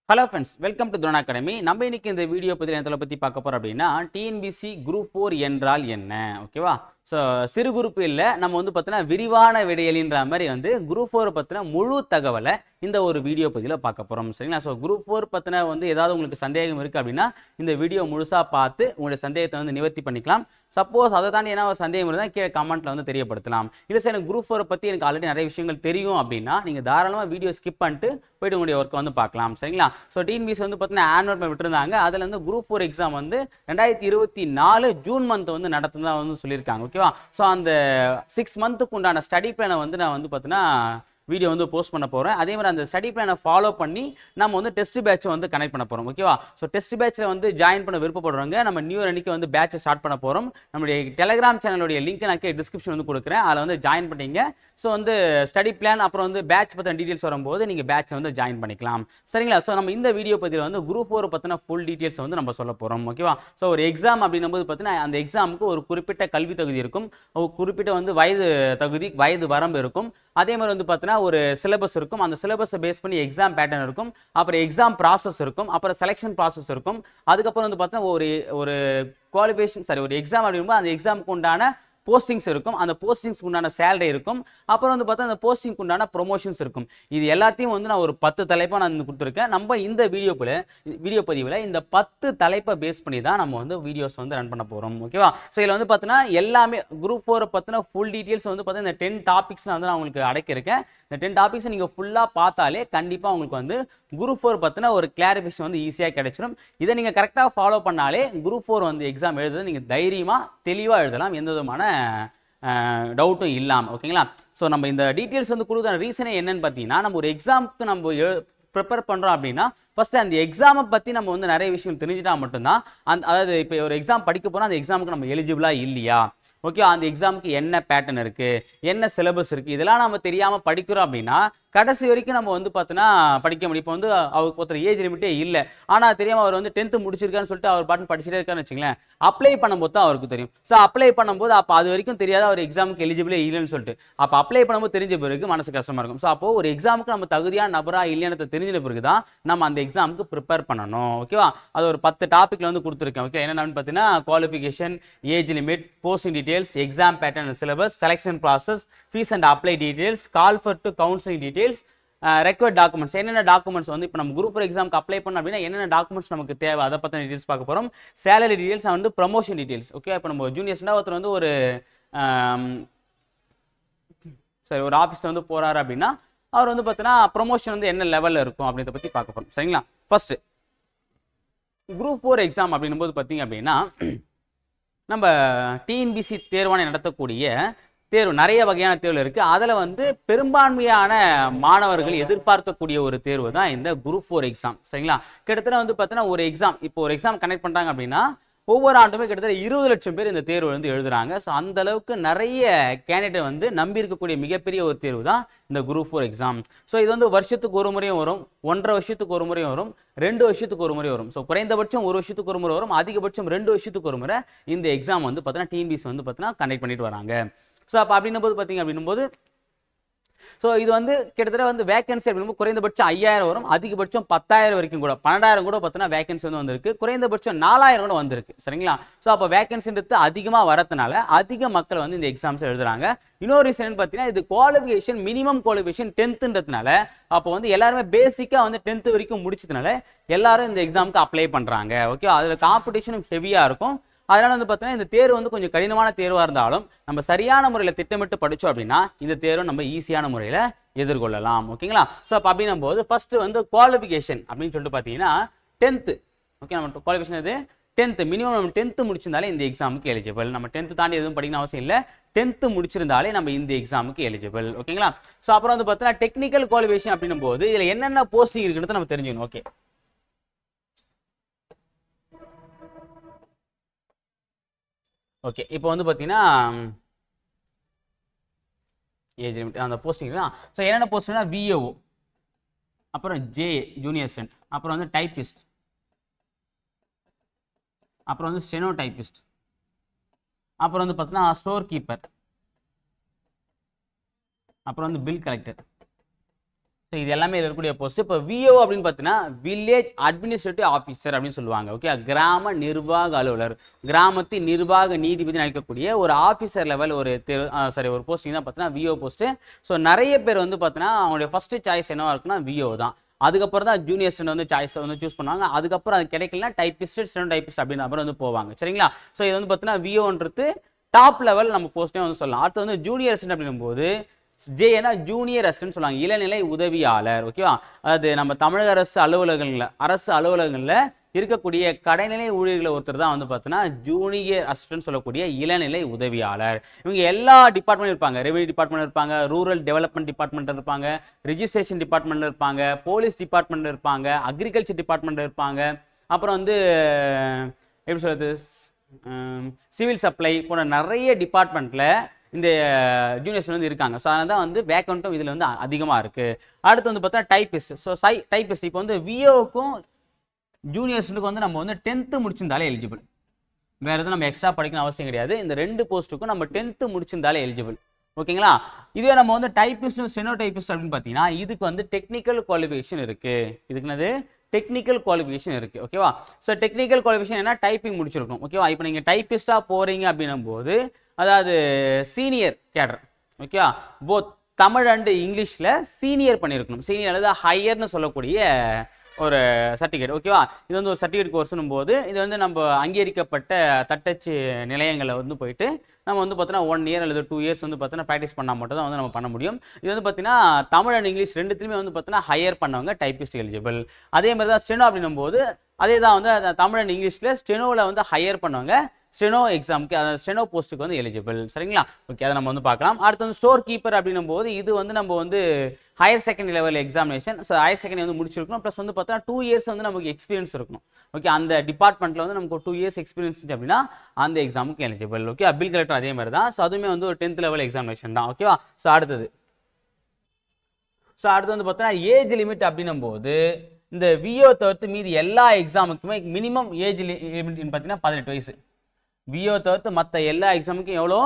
Hello friends, welcome to Drona Academy. நம்ம இன்னைக்கு இந்த வீடியோ பத்தி பார்க்க போறோம் அப்படின்னா TNPSC Group 4 என்றால் என்ன ஓகேவா சோ சிறு குரூப் இல்ல நம்ம வந்து பார்த்தனா விரிவான விடையலின்ற மாதிரி வந்து Group 4 பத்தின முழு தகவலை இந்த ஒரு வீடியோ பதில பார்க்க போறோம் சரிங்களா சோ Group 4 பத்தின வந்து ஏதாவது உங்களுக்கு சந்தேகம் இருக்கு அப்படினா இந்த வீடியோ முழுசா பார்த்து உங்களுடைய சந்தேகத்தை வந்து நிவர்த்தி பண்ணிக்கலாம் சப்போஸ் அத தாண்டி என்ன சந்தேகம் இருந்தா கீழ கமெண்ட்ல வந்து தெரியப்படுத்தலாம் இல்ல சார் எனக்கு Group 4 பத்தி எனக்கு ஆல்ரெடி நிறைய விஷயங்கள் தெரியும் அப்படினா நீங்க தாராளமா வீடியோ ஸ்கிப் பண்ணிட்டு போய்ட்டு உங்களுடைய வர்க்க வந்து பார்க்கலாம் சரிங்களா சோ TNPSC வந்து பார்த்தீங்கன்னா ஆனுவல் பேப்பர் விட்டுருந்தாங்க அதுல இருந்து Group 4 எக்ஸாம் வந்து 2024 ஜூன் மந்த் வந்து நடத்துனதா வந்து சொல்லிருக்காங்க ஓகேவா சோ அந்த 6 மந்த்க்கு உண்டான ஸ்டடி பிளானை வந்து நான் வந்து பார்த்தீங்கன்னா வீடியோ வந்து போஸ்ட் பண்ண போறேன் அதே மாதிரி அந்த ஸ்டடி பிளானை ஃபாலோ பண்ணி நம்ம வந்து டெஸ்ட் பேட்ச் வந்து கனெக்ட் பண்ண போறோம் ஓகேவா சோ டெஸ்ட் பேட்ச்ல வந்து ஜாயின் பண்ண விருப்பப்படுறவங்க நம்ம நியூ இயர் அன்னைக்கு வந்து பேட்ச் ஸ்டார்ட் பண்ண போறோம் நம்மளுடைய டெலிகிராம் சேனலோட லிங்க் நான் டிஸ்கிரிப்ஷன் வந்து கொடுக்குறேன் அதுல வந்து ஜாயின் பண்ணீங்க சோ வந்து ஸ்டடி பிளான் அப்புறம் வந்து பேட்ச் பத்தின டீடைல்ஸ் வரும்போது நீங்க பேட்ச் வந்து ஜாயின் பண்ணிக்கலாம் சரிங்களா சோ நம்ம இந்த வீடியோ பதில வந்து Group 4 பத்தின ஃபுல் டீடைல்ஸ் வந்து நம்ம சொல்ல போறோம் ஓகேவா சோ ஒரு எக்ஸாம் அப்படினும்போது பார்த்தீங்கன்னா அந்த எக்ஸாமுக்கு ஒரு குறிப்பிட்ட கல்வி தகுதி இருக்கும் ஒரு குறிப்பிட்ட வந்து வயது தகுதி வயது வரம்பு இருக்கும் அதே மாதிரி வந்து பார்த்தீங்கன்னா ஒரு சிலபஸ் இருக்கும் அந்த சிலபஸை பேஸ் பண்ணி எக்ஸாம் பேட்டர்ன் இருக்கும் அப்புறம் எக்ஸாம் ப்ராசஸ் இருக்கும் அப்புறம் செலெக்ஷன் ப்ராசஸ் இருக்கும் அதுக்கப்புறம் வந்து பார்த்தீங்கன்னா ஒரு குவாலிஃபிகேஷன் சாரி ஒரு எக்ஸாம் அப்படிங்கும்போது அந்த எக்ஸாமுக்கு உண்டான போஸ்டிங்ஸ் இருக்கும் அந்த போஸ்டிங்ஸ் உண்டான சேலரி இருக்கும் அப்புறம் வந்து பார்த்தா அந்த போஸ்டிங்க்கு உண்டான ப்ரொமோஷன்ஸ் இருக்கும் இது எல்லாத்தையும் வந்து நான் ஒரு 10 தலைப்பா நான் கொடுத்துருக்கேன் நம்ம இந்த வீடியோ பதிவில் இந்த 10 தலைப்பை பேஸ் பண்ணி தான் நம்ம வந்து வீடியோஸ் வந்து ரன் பண்ண போறோம் ஓகேவா ஸோ இதில் வந்து பார்த்தீங்கன்னா எல்லாமே Group 4 பற்றின ஃபுல் டீட்டெயில்ஸ் வந்து பார்த்தீங்கன்னா இந்த 10 டாபிக்ஸ் வந்து நான் உங்களுக்கு அடக்கியிருக்கேன் இந்த 10 டாபிக்ஸ் நீங்கள் ஃபுல்லாக பார்த்தாலே கண்டிப்பாக உங்களுக்கு வந்து Group 4 பற்றின ஒரு கிளாரிஃபிகேஷன் வந்து ஈஸியாக கிடைச்சிடும் இதை நீங்கள் கரெக்டாக ஃபாலோ பண்ணாலே Group 4 வந்து எக்ஸாம் எழுதுறது நீங்கள் தைரியமாக தெளிவாக எழுதலாம் எந்த விதமான டவுட்டும் இல்லாமல் ஓகேங்களா ஸோ நம்ம இந்த டீட்டெயில்ஸ் வந்து கொடுக்குற ரீசனே என்னன்னு பார்த்தீங்கன்னா நம்ம ஒரு எக்ஸாமுக்கு நம்ம ப்ரிப்பேர் பண்ணுறோம் அப்படின்னா ஃபர்ஸ்ட் அந்த எக்ஸாமை பற்றி நம்ம வந்து நிறைய விஷயம் தெரிஞ்சுட்டா மட்டும்தான் அதாவது இப்போ ஒரு எக்ஸாம் படிக்க போனால் அந்த எக்ஸாமுக்கு நம்ம எலிஜிபிளா இல்லையா ஓகே அந்த எக்ஸாமுக்கு என்ன பேட்டர்ன் இருக்கு என்ன சிலபஸ் இருக்கு இதெல்லாம் நம்ம தெரியாம படிக்கிறோம் அப்படின்னா கடைசி வரைக்கும் நம்ம வந்து பார்த்தோன்னா படிக்க முடியும் இப்போ வந்து அவருக்கு ஒருத்தர் ஏஜ் லிமிட்டே இல்லை ஆனால் தெரியாமல் அவர் வந்து 10th முடிச்சிருக்கான்னு சொல்லிட்டு அவர் பாட்டு படிச்சுட்டே இருக்கான்னு வச்சுங்களேன் அப்ளை பண்ணும்போது தான் அவருக்கு தெரியும் ஸோ அப்ளை பண்ணும்போது அப்போ அது வரைக்கும் தெரியாத ஒரு எக்ஸாமுக்கு எலிஜிபிளே இல்லைன்னு சொல்லிட்டு அப்போ அப்ளை பண்ணும்போது தெரிஞ்ச பிறகு மனசு கஷ்டமா இருக்கும் ஸோ அப்போ ஒரு எக்ஸாமுக்கு நம்ம தகுதியான நபரா இல்லைன்னு தெரிஞ்ச பிறகு தான் நம்ம அந்த எக்ஸாமுக்கு ப்ரிப்பேர் பண்ணணும் ஓகேவா அது ஒரு 10 டாபிக்ல வந்து கொடுத்துருக்கேன் ஓகே என்னென்னு பார்த்தீங்கன்னா qualification age limit posting details exam pattern syllabus selection process fees and apply details call for to counselling details required documents என்னென்ன டாக்குமெண்ட்ஸ் வந்து இப்போ நம்ம Group 4 எக்ஸாமுக்கு அப்ளை பண்ணோம் அப்படின்னா என்னென்ன டாக்குமெண்ட்ஸ் நமக்கு தேவை அதை பற்றின டீடைல்ஸ் பார்க்க போகிறோம் சேலரி டீடைல்ஸ் வந்து ப்ரமோஷன் டீடைல்ஸ் ஓகே இப்போ நம்ம ஜூனியர்ஸ்னா ஒருத்தர் வந்து ஒரு சரி ஒரு ஆஃபீஸில் வந்து போகிறாரு அப்படின்னா அவர் வந்து பார்த்தீங்கன்னா ப்ரமோஷன் வந்து என்ன லெவலில் இருக்கும் அப்படின்றத பற்றி பார்க்க போகிறோம் சரிங்களா ஃபர்ஸ்ட் Group 4 எக்ஸாம் அப்படின்னும் போது பார்த்தீங்க அப்படின்னா நம்ம TNPSC தேர்வாணை நடத்தக்கூடிய தேர்வு நிறைய வகையான தேர்வு இருக்கு அதுல வந்து பெரும்பான்மையான மாணவர்கள் எதிர்பார்க்கக்கூடிய ஒரு தேர்வு தான் இந்த Group 4 எக்ஸாம் சரிங்களா கிட்டத்தட்ட வந்து பார்த்தீங்கன்னா ஒரு எக்ஸாம் இப்போ ஒரு எக்ஸாம் கனெக்ட் பண்றாங்க அப்படின்னா ஒவ்வொரு ஆண்டுமே கிட்டத்தட்ட 20 லட்சம் பேர் இந்த தேர்வு வந்து எழுதுறாங்க ஸோ அந்த அளவுக்கு நிறைய கேண்டிடேட் வந்து நம்பி இருக்கக்கூடிய மிகப்பெரிய ஒரு தேர்வு தான் இந்த Group 4 எக்ஸாம் ஸோ இது வந்து வருஷத்துக்கு ஒரு முறையும் வரும் 1.5 வருஷத்துக்கு ஒரு முறையும் வரும் 2 வருஷத்துக்கு ஒரு முறை வரும் ஸோ குறைந்தபட்சம் 1 வருஷத்துக்கு ஒரு முறை வரும் அதிகபட்சம் 2 வருஷத்துக்கு ஒரு முறை இந்த எக்ஸாம் வந்து பார்த்தீங்கன்னா TNPSC வந்து பார்த்தீங்கன்னா கனெக்ட் பண்ணிட்டு வராங்க ஸோ அப்போ அப்படின்னும் போது பார்த்தீங்க அப்படின்னும் போது ஸோ இது வந்து கிட்டத்தட்ட வந்து வேகன்சி அப்படிங்கும்போது குறைந்தபட்சம் 5000 வரும் அதிகபட்சம் 10000 வரைக்கும் கூட 12000 கூட பார்த்தீங்கன்னா வேகன்சி வந்து வந்திருக்கு குறைந்தபட்சம் 4000 கூட வந்திருக்கு சரிங்களா ஸோ அப்போ வேகன்சின்றது அதிகமாக வரதுனால அதிக மக்கள் வந்து இந்த எக்ஸாம்ஸ் எழுதுறாங்க இன்னொரு ரீசன் பார்த்தீங்கன்னா இது குவாலிஃபிகேஷன் மினிமம் குவாலிஃபிகேஷன் 10th அப்போ வந்து எல்லாருமே பேசிக்காக வந்து 10th வரைக்கும் முடிச்சதுனால எல்லாரும் இந்த எக்ஸாமுக்கு அப்ளை பண்ணுறாங்க ஓகே அதில் காம்படிஷனும் ஹெவியாக இருக்கும் அதனால வந்து பார்த்தீங்கன்னா இந்த தேர்வு வந்து கொஞ்சம் கடினமான தேர்வாக இருந்தாலும் நம்ம சரியான முறையில் திட்டமிட்டு படித்தோம் அப்படின்னா இந்த தேர்வை நம்ம ஈஸியான முறையில் எதிர்கொள்ளலாம் ஓகேங்களா ஸோ அப்போ அப்படின்னும் போது ஃபர்ஸ்ட் வந்து குவாலிஃபிகேஷன் அப்படின்னு சொல்லிட்டு பார்த்தீங்கன்னா 10th ஓகே நம்ம குவாலிஃபிகேஷன் இது 10th மினிமம் நம்ம 10th முடிச்சிருந்தாலே இந்த எக்ஸாமுக்கு எலிஜிபிள் நம்ம 10th தாண்டி எதுவும் படிக்கணும் அவசியம் இல்லை 10th முடிச்சிருந்தாலே நம்ம இந்த எக்ஸாமுக்கு எலிஜிபிள் ஓகேங்களா ஸோ அப்புறம் வந்து பார்த்தீங்கன்னா டெக்னிக்கல் குவாலிஃபிகேஷன் அப்படின்னும் போது இதில் என்னென்ன போஸ்டிங் இருக்குன்னு நம்ம தெரிஞ்சுக்கணும் ஓகே ஓகே இப்போ வந்து பார்த்தீங்கன்னா ஏஜ் லிமிட் அந்த போஸ்டிங் தான் ஸோ என்னென்ன போஸ்டிங்னா VAO அப்புறம் JA ஜூனியர் அசிஸ்டன்ட் அப்புறம் வந்து டைப்பிஸ்ட் அப்புறம் வந்து ஸ்டெனோ டைப்பிஸ்ட் அப்புறம் வந்து பார்த்தீங்கன்னா ஸ்டோர் கீப்பர் அப்புறம் வந்து பில் கலெக்டர் ஸோ இது எல்லாமே இருக்கக்கூடிய போஸ்ட். இப்போ விஓ அப்படின்னு பார்த்தீங்கன்னா வில்லேஜ் அட்மினிஸ்ட்ரேட்டிவ் ஆஃபீஸர் அப்படின்னு சொல்லுவாங்க. ஓகே, கிராம நிர்வாக அலுவலர், கிராமத்தின் நிர்வாக நீதிபதி அழைக்கக்கூடிய ஒரு ஆஃபீஸர் லெவல் ஒரு ஒரு போஸ்டிங் தான் பார்த்தீங்கன்னா விஓ போஸ்ட். ஸோ நிறைய பேர் வந்து பார்த்தீங்கன்னா அவங்களுடைய ஃபர்ஸ்ட் சாய்ஸ் என்னவா இருக்குன்னா விஓ தான். அதுக்கப்புறம் தான் ஜூனியர் ஸ்டெனோ வந்து சாய்ஸை வந்து சூஸ் பண்ணுவாங்க. அதுக்கப்புறம் அது கிடைக்கலனா டைப்பிஸ்ட், ஸ்டெனோ டைப்பிஸ்ட் அப்படின்ற அப்புறம் வந்து போவாங்க. சரிங்களா? ஸோ இது வந்து பார்த்தீங்கன்னா விஓன்றது டாப் லெவல் நம்ம போஸ்ட்டே வந்து சொல்லலாம். அடுத்து வந்து ஜூனியர் அசிஸ்டன்ட் அப்படிங்கும்போது ஜேனா ஜூனியர் அசிஸ்டன்ட் சொல்லுவாங்க, இளநிலை உதவியாளர். ஓகேவா? அது நம்ம தமிழக அரசு அலுவலகங்களில் இருக்கக்கூடிய கடைநிலை ஊழியர்களை ஒருத்தர் தான் வந்து பார்த்தீங்கன்னா ஜூனியர் அசிஸ்டன்ட் சொல்லக்கூடிய இளநிலை உதவியாளர். இவங்க எல்லா டிபார்ட்மெண்ட் இருப்பாங்க. ரெவென்யூ டிபார்ட்மெண்ட் இருப்பாங்க, ரூரல் டெவலப்மெண்ட் டிபார்ட்மெண்ட் இருப்பாங்க, ரிஜிஸ்ட்ரேஷன் டிபார்ட்மெண்ட் இருப்பாங்க, போலீஸ் டிபார்ட்மெண்ட் இருப்பாங்க, அக்ரிகல்ச்சர் டிபார்ட்மெண்ட் இருப்பாங்க, அப்புறம் வந்து எப்படி சொல்றது சிவில் சப்ளை போன்ற நிறைய டிபார்ட்மெண்ட்ல இந்த ஜூனியர்ஸ் வந்து இருக்காங்க. ஸோ அதனால தான் வந்து வேக்கண்ட்டும் இதில் வந்து அதிகமாக இருக்குது. அடுத்து வந்து பார்த்தா டைப்பிஸ்ட். ஸோ டைப்பிஸ்ட் இப்போ வந்து விஓக்கும் ஜூனியர்ஸுக்கு வந்து நம்ம வந்து 10th முடிச்சிருந்தாலே எலிஜிபிள். வேறு எதுவும் நம்ம எக்ஸ்ட்ரா படிக்கணும் அவசியம் கிடையாது. இந்த 2 போஸ்ட்டுக்கும் நம்ம 10th முடிச்சிருந்தாலே எலிஜிபிள். ஓகேங்களா? இதுவே நம்ம வந்து டைப்பிஸ்ட் ஸ்டெனோ டைப்பிஸ்ட் அப்படின்னு பார்த்தீங்கன்னா இதுக்கு வந்து டெக்னிக்கல் குவாலிஃபிகேஷன் இருக்குது. இதுக்கு என்னது டெக்னிக்கல் குவாலிஃபிகேஷன் இருக்குது. ஓகேவா? ஸோ டெக்னிக்கல் குவாலிஃபிகேஷன் என்ன டைப்பிங் முடிச்சிருக்கணும். ஓகேவா? இப்போ நீங்கள் டைப்பிஸ்ட்டாக போகிறீங்க அப்படின்னும் போது அதாவது சீனியர் கேடர். ஓகேவா? போத் தமிழ் அண்ட் இங்கிலீஷில் சீனியர் பண்ணியிருக்கணும். சீனியர் அல்லது ஹையர்னு சொல்லக்கூடிய ஒரு சர்டிஃபிகேட். ஓகேவா? இது வந்து ஒரு சர்டிஃபிகேட் கோர்ஸ்னும் போது இது வந்து நம்ம அங்கீகரிக்கப்பட்ட தட்டச்சு நிலையங்களில் வந்து போயிட்டு நம்ம வந்து பார்த்தீங்கன்னா 1 year அல்லது 2 years வந்து பார்த்தீங்கன்னா ப்ராக்டிஸ் பண்ணால் மட்டும் தான் வந்து நம்ம பண்ண முடியும். இது வந்து பார்த்தீங்கன்னா தமிழ் அண்ட் இங்கிலீஷ் ரெண்டுத்துலையுமே வந்து பார்த்தீங்கன்னா ஹையர் பண்ணவங்க டைப்பிஸ்ட் எலிஜிபிள். அதே மாதிரி தான் ஸ்டெனோ அப்படின்னும் போது அதே தான் வந்து தமிழ் அண்ட் இங்கிலீஷில் ஸ்டெனோவில் வந்து ஹையர் பண்ணவங்க ஸ்டெனோ எக்ஸாமுக்கு ஸ்டெனோ போஸ்ட்டுக்கு வந்து எலிஜிபிள். சரிங்களா? ஓகே, அதை நம்ம வந்து பார்க்கலாம். அடுத்து வந்து ஸ்டோர் கீப்பர் அப்படின்னும் போது இது வந்து நம்ம வந்து higher secondary level examination. So higher secondary வந்து முடிச்சிருக்கணும். ப்ளஸ் வந்து பார்த்தா 2 years வந்து நமக்கு எக்ஸ்பீரியன்ஸ் இருக்கணும். ஓகே, அந்த டிபார்ட்மெண்ட்டில் வந்து நமக்கு 2 years எக்ஸ்பீரியன்ஸ் இருந்துச்சு அப்படின்னா அந்த எக்ஸாமுக்கு எலிஜிபிள். ஓகே, பில் கலெக்டர் அதே மாதிரி தான். ஸோ அதுவுமே வந்து ஒரு 10th லெவல் எக்ஸாமினேஷன் தான். ஓகேவா? ஸோ அடுத்து வந்து பார்த்தீங்கன்னா ஏஜ் லிமிட் அப்படின்னும் போது இந்த விஓ தவிர்த்து மீதி எல்லா எக்ஸாமுக்குமே மினிமம் ஏஜ் லிமிட் பார்த்தீங்கன்னா 18 வயசு. விஓ தவிர்த்து மற்ற எல்லா எக்ஸாமுக்கும் எவ்வளோ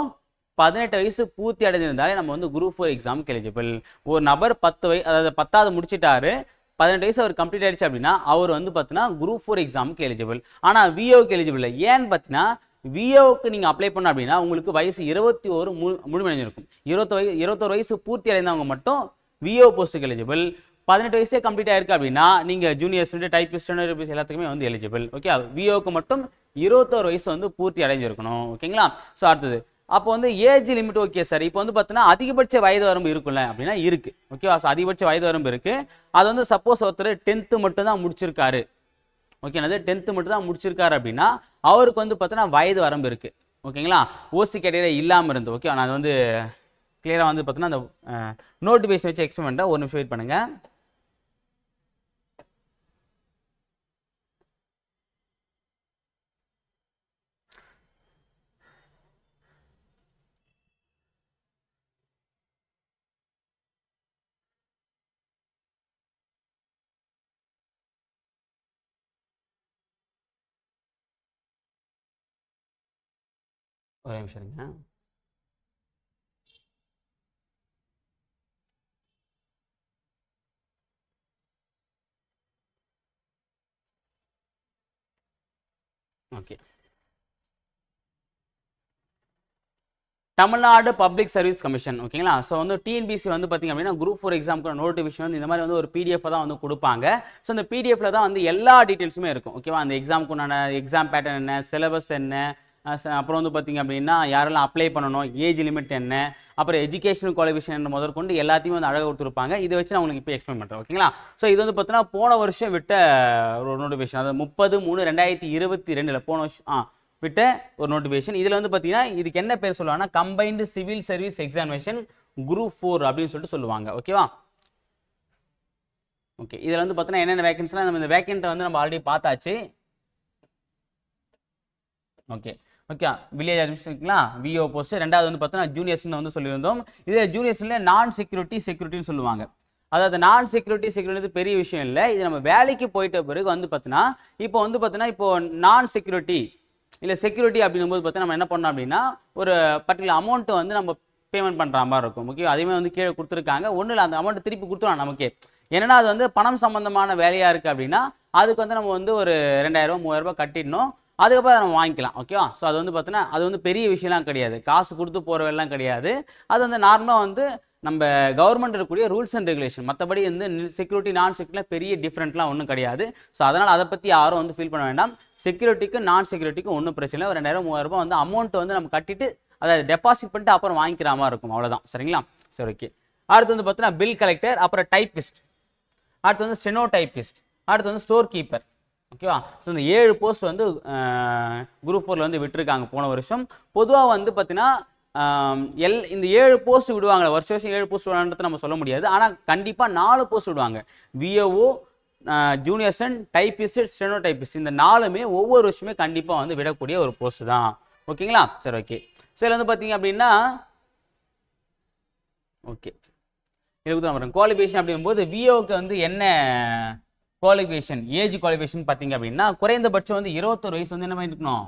18 வயசு பூர்த்தி அடைஞ்சிருந்தாலே நம்ம வந்து குரூப் 4 எக்ஸாமுக்கு எலிஜிபிள். ஒரு நபர் 10 வயசு அதாவது 10வது முடிச்சிட்டாரு, 18 வயசு அவர் கம்ப்ளீட் ஆயிடுச்சு அப்படின்னா அவர் வந்து பார்த்தீங்கன்னா குரூப் 4 எக்ஸாமுக்கு எலிஜிபிள். ஆனால் விஓக்கு எலிஜிபிள் இல்லை. ஏன்னு பார்த்தீங்கன்னா விஓக்கு நீங்கள் அப்ளை பண்ண அப்படின்னா உங்களுக்கு வயசு 21 முழுமையடைஞ்சிருக்கும். 21 வயசு பூர்த்தி அடைந்தவங்க மட்டும் விஓ போஸ்ட்டுக்கு எலிஜிபிள். 18 வயசே கம்ப்ளீட் ஆயிருக்கு அப்படின்னா நீங்கள் ஜூனியர்ஸ் டைப்பிஸ்ட் எல்லாத்துக்குமே வந்து எலிஜிபிள். ஓகே, விஓக்கு மட்டும் 21 வயசு வந்து பூர்த்தி அடைஞ்சிருக்கணும். ஓகேங்களா? ஸோ அடுத்தது அப்போ வந்து ஏஜ் லிமிட். ஓகே சார், இப்போ வந்து பார்த்தீங்கன்னா அதிகபட்ச வயது வரம்பு இருக்குல்ல அப்படின்னா இருக்குது. ஓகேவா? ஸோ அதிகபட்ச வயது வரம்பு இருக்குது. அது வந்து சப்போஸ் ஒருத்தர் 10th மட்டும் தான் முடிச்சிருக்காரு. ஓகே, அது 10th மட்டும் தான் முடிச்சிருக்காரு அப்படின்னா அவருக்கு வந்து பார்த்தீங்கன்னா வயது வரம்பு இருக்குது. ஓகேங்களா? ஓசி கேட்டகரி இல்லாமல் இருந்து. ஓகே, நான் அது வந்து கிளியராக வந்து பார்த்தீங்கன்னா அந்த நோட்டிஃபிகேஷன் வச்சு எக்ஸ்பிளைன் பண்ணுறேன். ஒரு நிமிஷம் வெயிட் பண்ணுங்கள். ஒரு நிமிஷம் இருங்க. Okay, Tamil Nadu public service commission. ஓகேங்களா? ஸோ வந்து டிஎன்பிசி வந்து பார்த்தீங்க அப்படின்னா குரூப் 4 எக்ஸாமுக்கு நோட்டிஃபிகேஷன் வந்து இந்த மாதிரி வந்து ஒரு பிடிஎஃப் தான் வந்து கொடுப்பாங்க. ஸோ அந்த பிடிஎஃப்ல தான் வந்து எல்லா டீட்டெயில்ஸுமே இருக்கும். ஓகேவா? அந்த எக்ஸாமுக்கு உண்டான எக்ஸாம் பேட்டர்ன் என்ன, சிலபஸ் என்ன, அப்புறம் வந்து பார்த்தீங்க அப்படின்னா யாரெல்லாம் அப்ளை பண்ணணும், ஏஜ் லிமிட் என்ன, அப்புறம் எஜுகேஷனல் குவாலிஃபிகேஷன் முதற்கொண்டு எல்லாத்தையுமே வந்து அழகாக கொடுத்துருப்பாங்க. இதை வச்சு நான் உங்களுக்கு இப்போ எக்ஸ்பிளைன் பண்ணுறேன். ஓகேங்களா? ஸோ இது வந்து பார்த்தீங்கன்னா போன வருஷம் விட்ட ஒரு நோட்டிஃபிகேஷன். அதாவது 30/3/2022 போன வருஷம் விட்ட ஒரு நோட்டிஃபிகேஷன். இதில் வந்து பார்த்தீங்கன்னா இதுக்கு என்ன பேர் சொல்லுவாங்கன்னா combined civil service examination group 4 அப்படின்னு சொல்லிட்டு சொல்லுவாங்க. ஓகேவா? ஓகே, இதில் வந்து பார்த்தீங்கன்னா என்னென்ன வேகன்சிலாம் நம்ம இந்த வேகன்ட்டை வந்து நம்ம ஆல்ரெடி பார்த்தாச்சு. ஓகே ஓகே, வில்லேஜ் அட்மினிஸ்ட்ரேஷன்லாம் விஓ போஸ்ட். ரெண்டாவது வந்து பார்த்தீங்கன்னா ஜூனியர்ஸ்னு வந்து சொல்லியிருந்தோம். இதே ஜூனியர்ஸ்ல நான் செக்யூரிட்டின்னு சொல்லுவாங்க. அதாவது நான் செக்யூரிட்டி பெரிய விஷயம் இல்லை. இது நம்ம வேலைக்கு போயிட்ட பிறகு வந்து பார்த்தீங்கன்னா இப்போ வந்து பார்த்தீங்கன்னா இப்போ நான் செக்யூரிட்டி இல்லை செக்யூரிட்டி அப்படிங்கும்போது பார்த்தீங்கன்னா நம்ம என்ன பண்ணோம் அப்படின்னா ஒரு பர்டிகுலர் அமௌண்ட்டு வந்து நம்ம பேமெண்ட் பண்ணுற மாதிரி இருக்கும். ஓகே, அதேமாதிரி வந்து கீழே கொடுத்துருக்காங்க. ஒன்றும் இல்லை, அந்த அமௌண்ட்டு திருப்பி கொடுத்துருவாங்க நமக்கு. என்னன்னா அது வந்து பணம் சம்பந்தமான வேலையா இருக்கு அப்படின்னா அதுக்கு வந்து நம்ம வந்து ஒரு 2000 3000 கட்டிடணும், அதுக்கப்புறம் அதை நம்ம வாங்கிக்கலாம். ஓகேவா? ஸோ அது வந்து பார்த்தீங்கன்னா அது வந்து பெரிய விஷயம்லாம் கிடையாது, காசு கொடுத்து போகிறவெல்லாம் கிடையாது. அது வந்து நார்மலாக வந்து நம்ம கவர்மெண்ட் இருக்கக்கூடிய ரூல்ஸ் அண்ட் ரெகுலேஷன், மற்றபடி வந்து செக்யூரிட்டி நான் செக்யூரிட்டியில் பெரிய டிஃப்ரெண்ட்லாம் ஒன்றும் கிடையாது. ஸோ அதனால் அதை பற்றி யாரும் வந்து ஃபீல் பண்ண வேண்டாம். செக்யூரிட்டிக்கு நான் செக்யூரிட்டிக்கும் ஒன்றும் பிரச்சனை இல்லை. ஒரு 2000 3000 வந்து அமௌண்ட் வந்து நம்ம கட்டிட்டு அதை டெபாசிட் பண்ணிட்டு அப்புறம் வாங்கிக்கிற மாதிரி இருக்கும், அவ்வளோதான். சரிங்களா? சரி, ஓகே. அடுத்து வந்து பார்த்தீங்கன்னா பில் கலெக்டர், அப்புறம் டைப்பிஸ்ட், அடுத்து வந்து ஸ்டெனோ டைப்பிஸ்ட், அடுத்து வந்து ஸ்டோர் கீப்பர். ஓகேவா? ஸோ இந்த 7 போஸ்ட் வந்து குரூப் 4ல வந்து விட்டுருக்காங்க போன வருஷம். பொதுவாக வந்து பார்த்தீங்கன்னா இந்த 7 போஸ்ட் விடுவாங்க, வருஷம் 7 போஸ்ட் விடுவாங்கன்றது நம்ம சொல்ல முடியாது. ஆனால் கண்டிப்பாக 4 போஸ்ட் விடுவாங்க. VAO, junior assistant, typist, steno typist, இந்த 4மே ஒவ்வொரு வருஷமே கண்டிப்பாக வந்து விடக்கூடிய ஒரு போஸ்ட் தான். ஓகேங்களா? சரி, ஓகே. சரி, வந்து பார்த்தீங்க அப்படின்னா ஓகே குவாலிஃபிகேஷன் அப்படிங்கும்போது விஓக்கு வந்து என்ன குவாலிஃபிகேஷன், ஏஜ் குவாலிஃபிகேஷன் பார்த்தீங்க அப்படின்னா குறைந்தபட்சம் வந்து 21 வயசு வந்து என்ன பண்ணிருக்கணும்,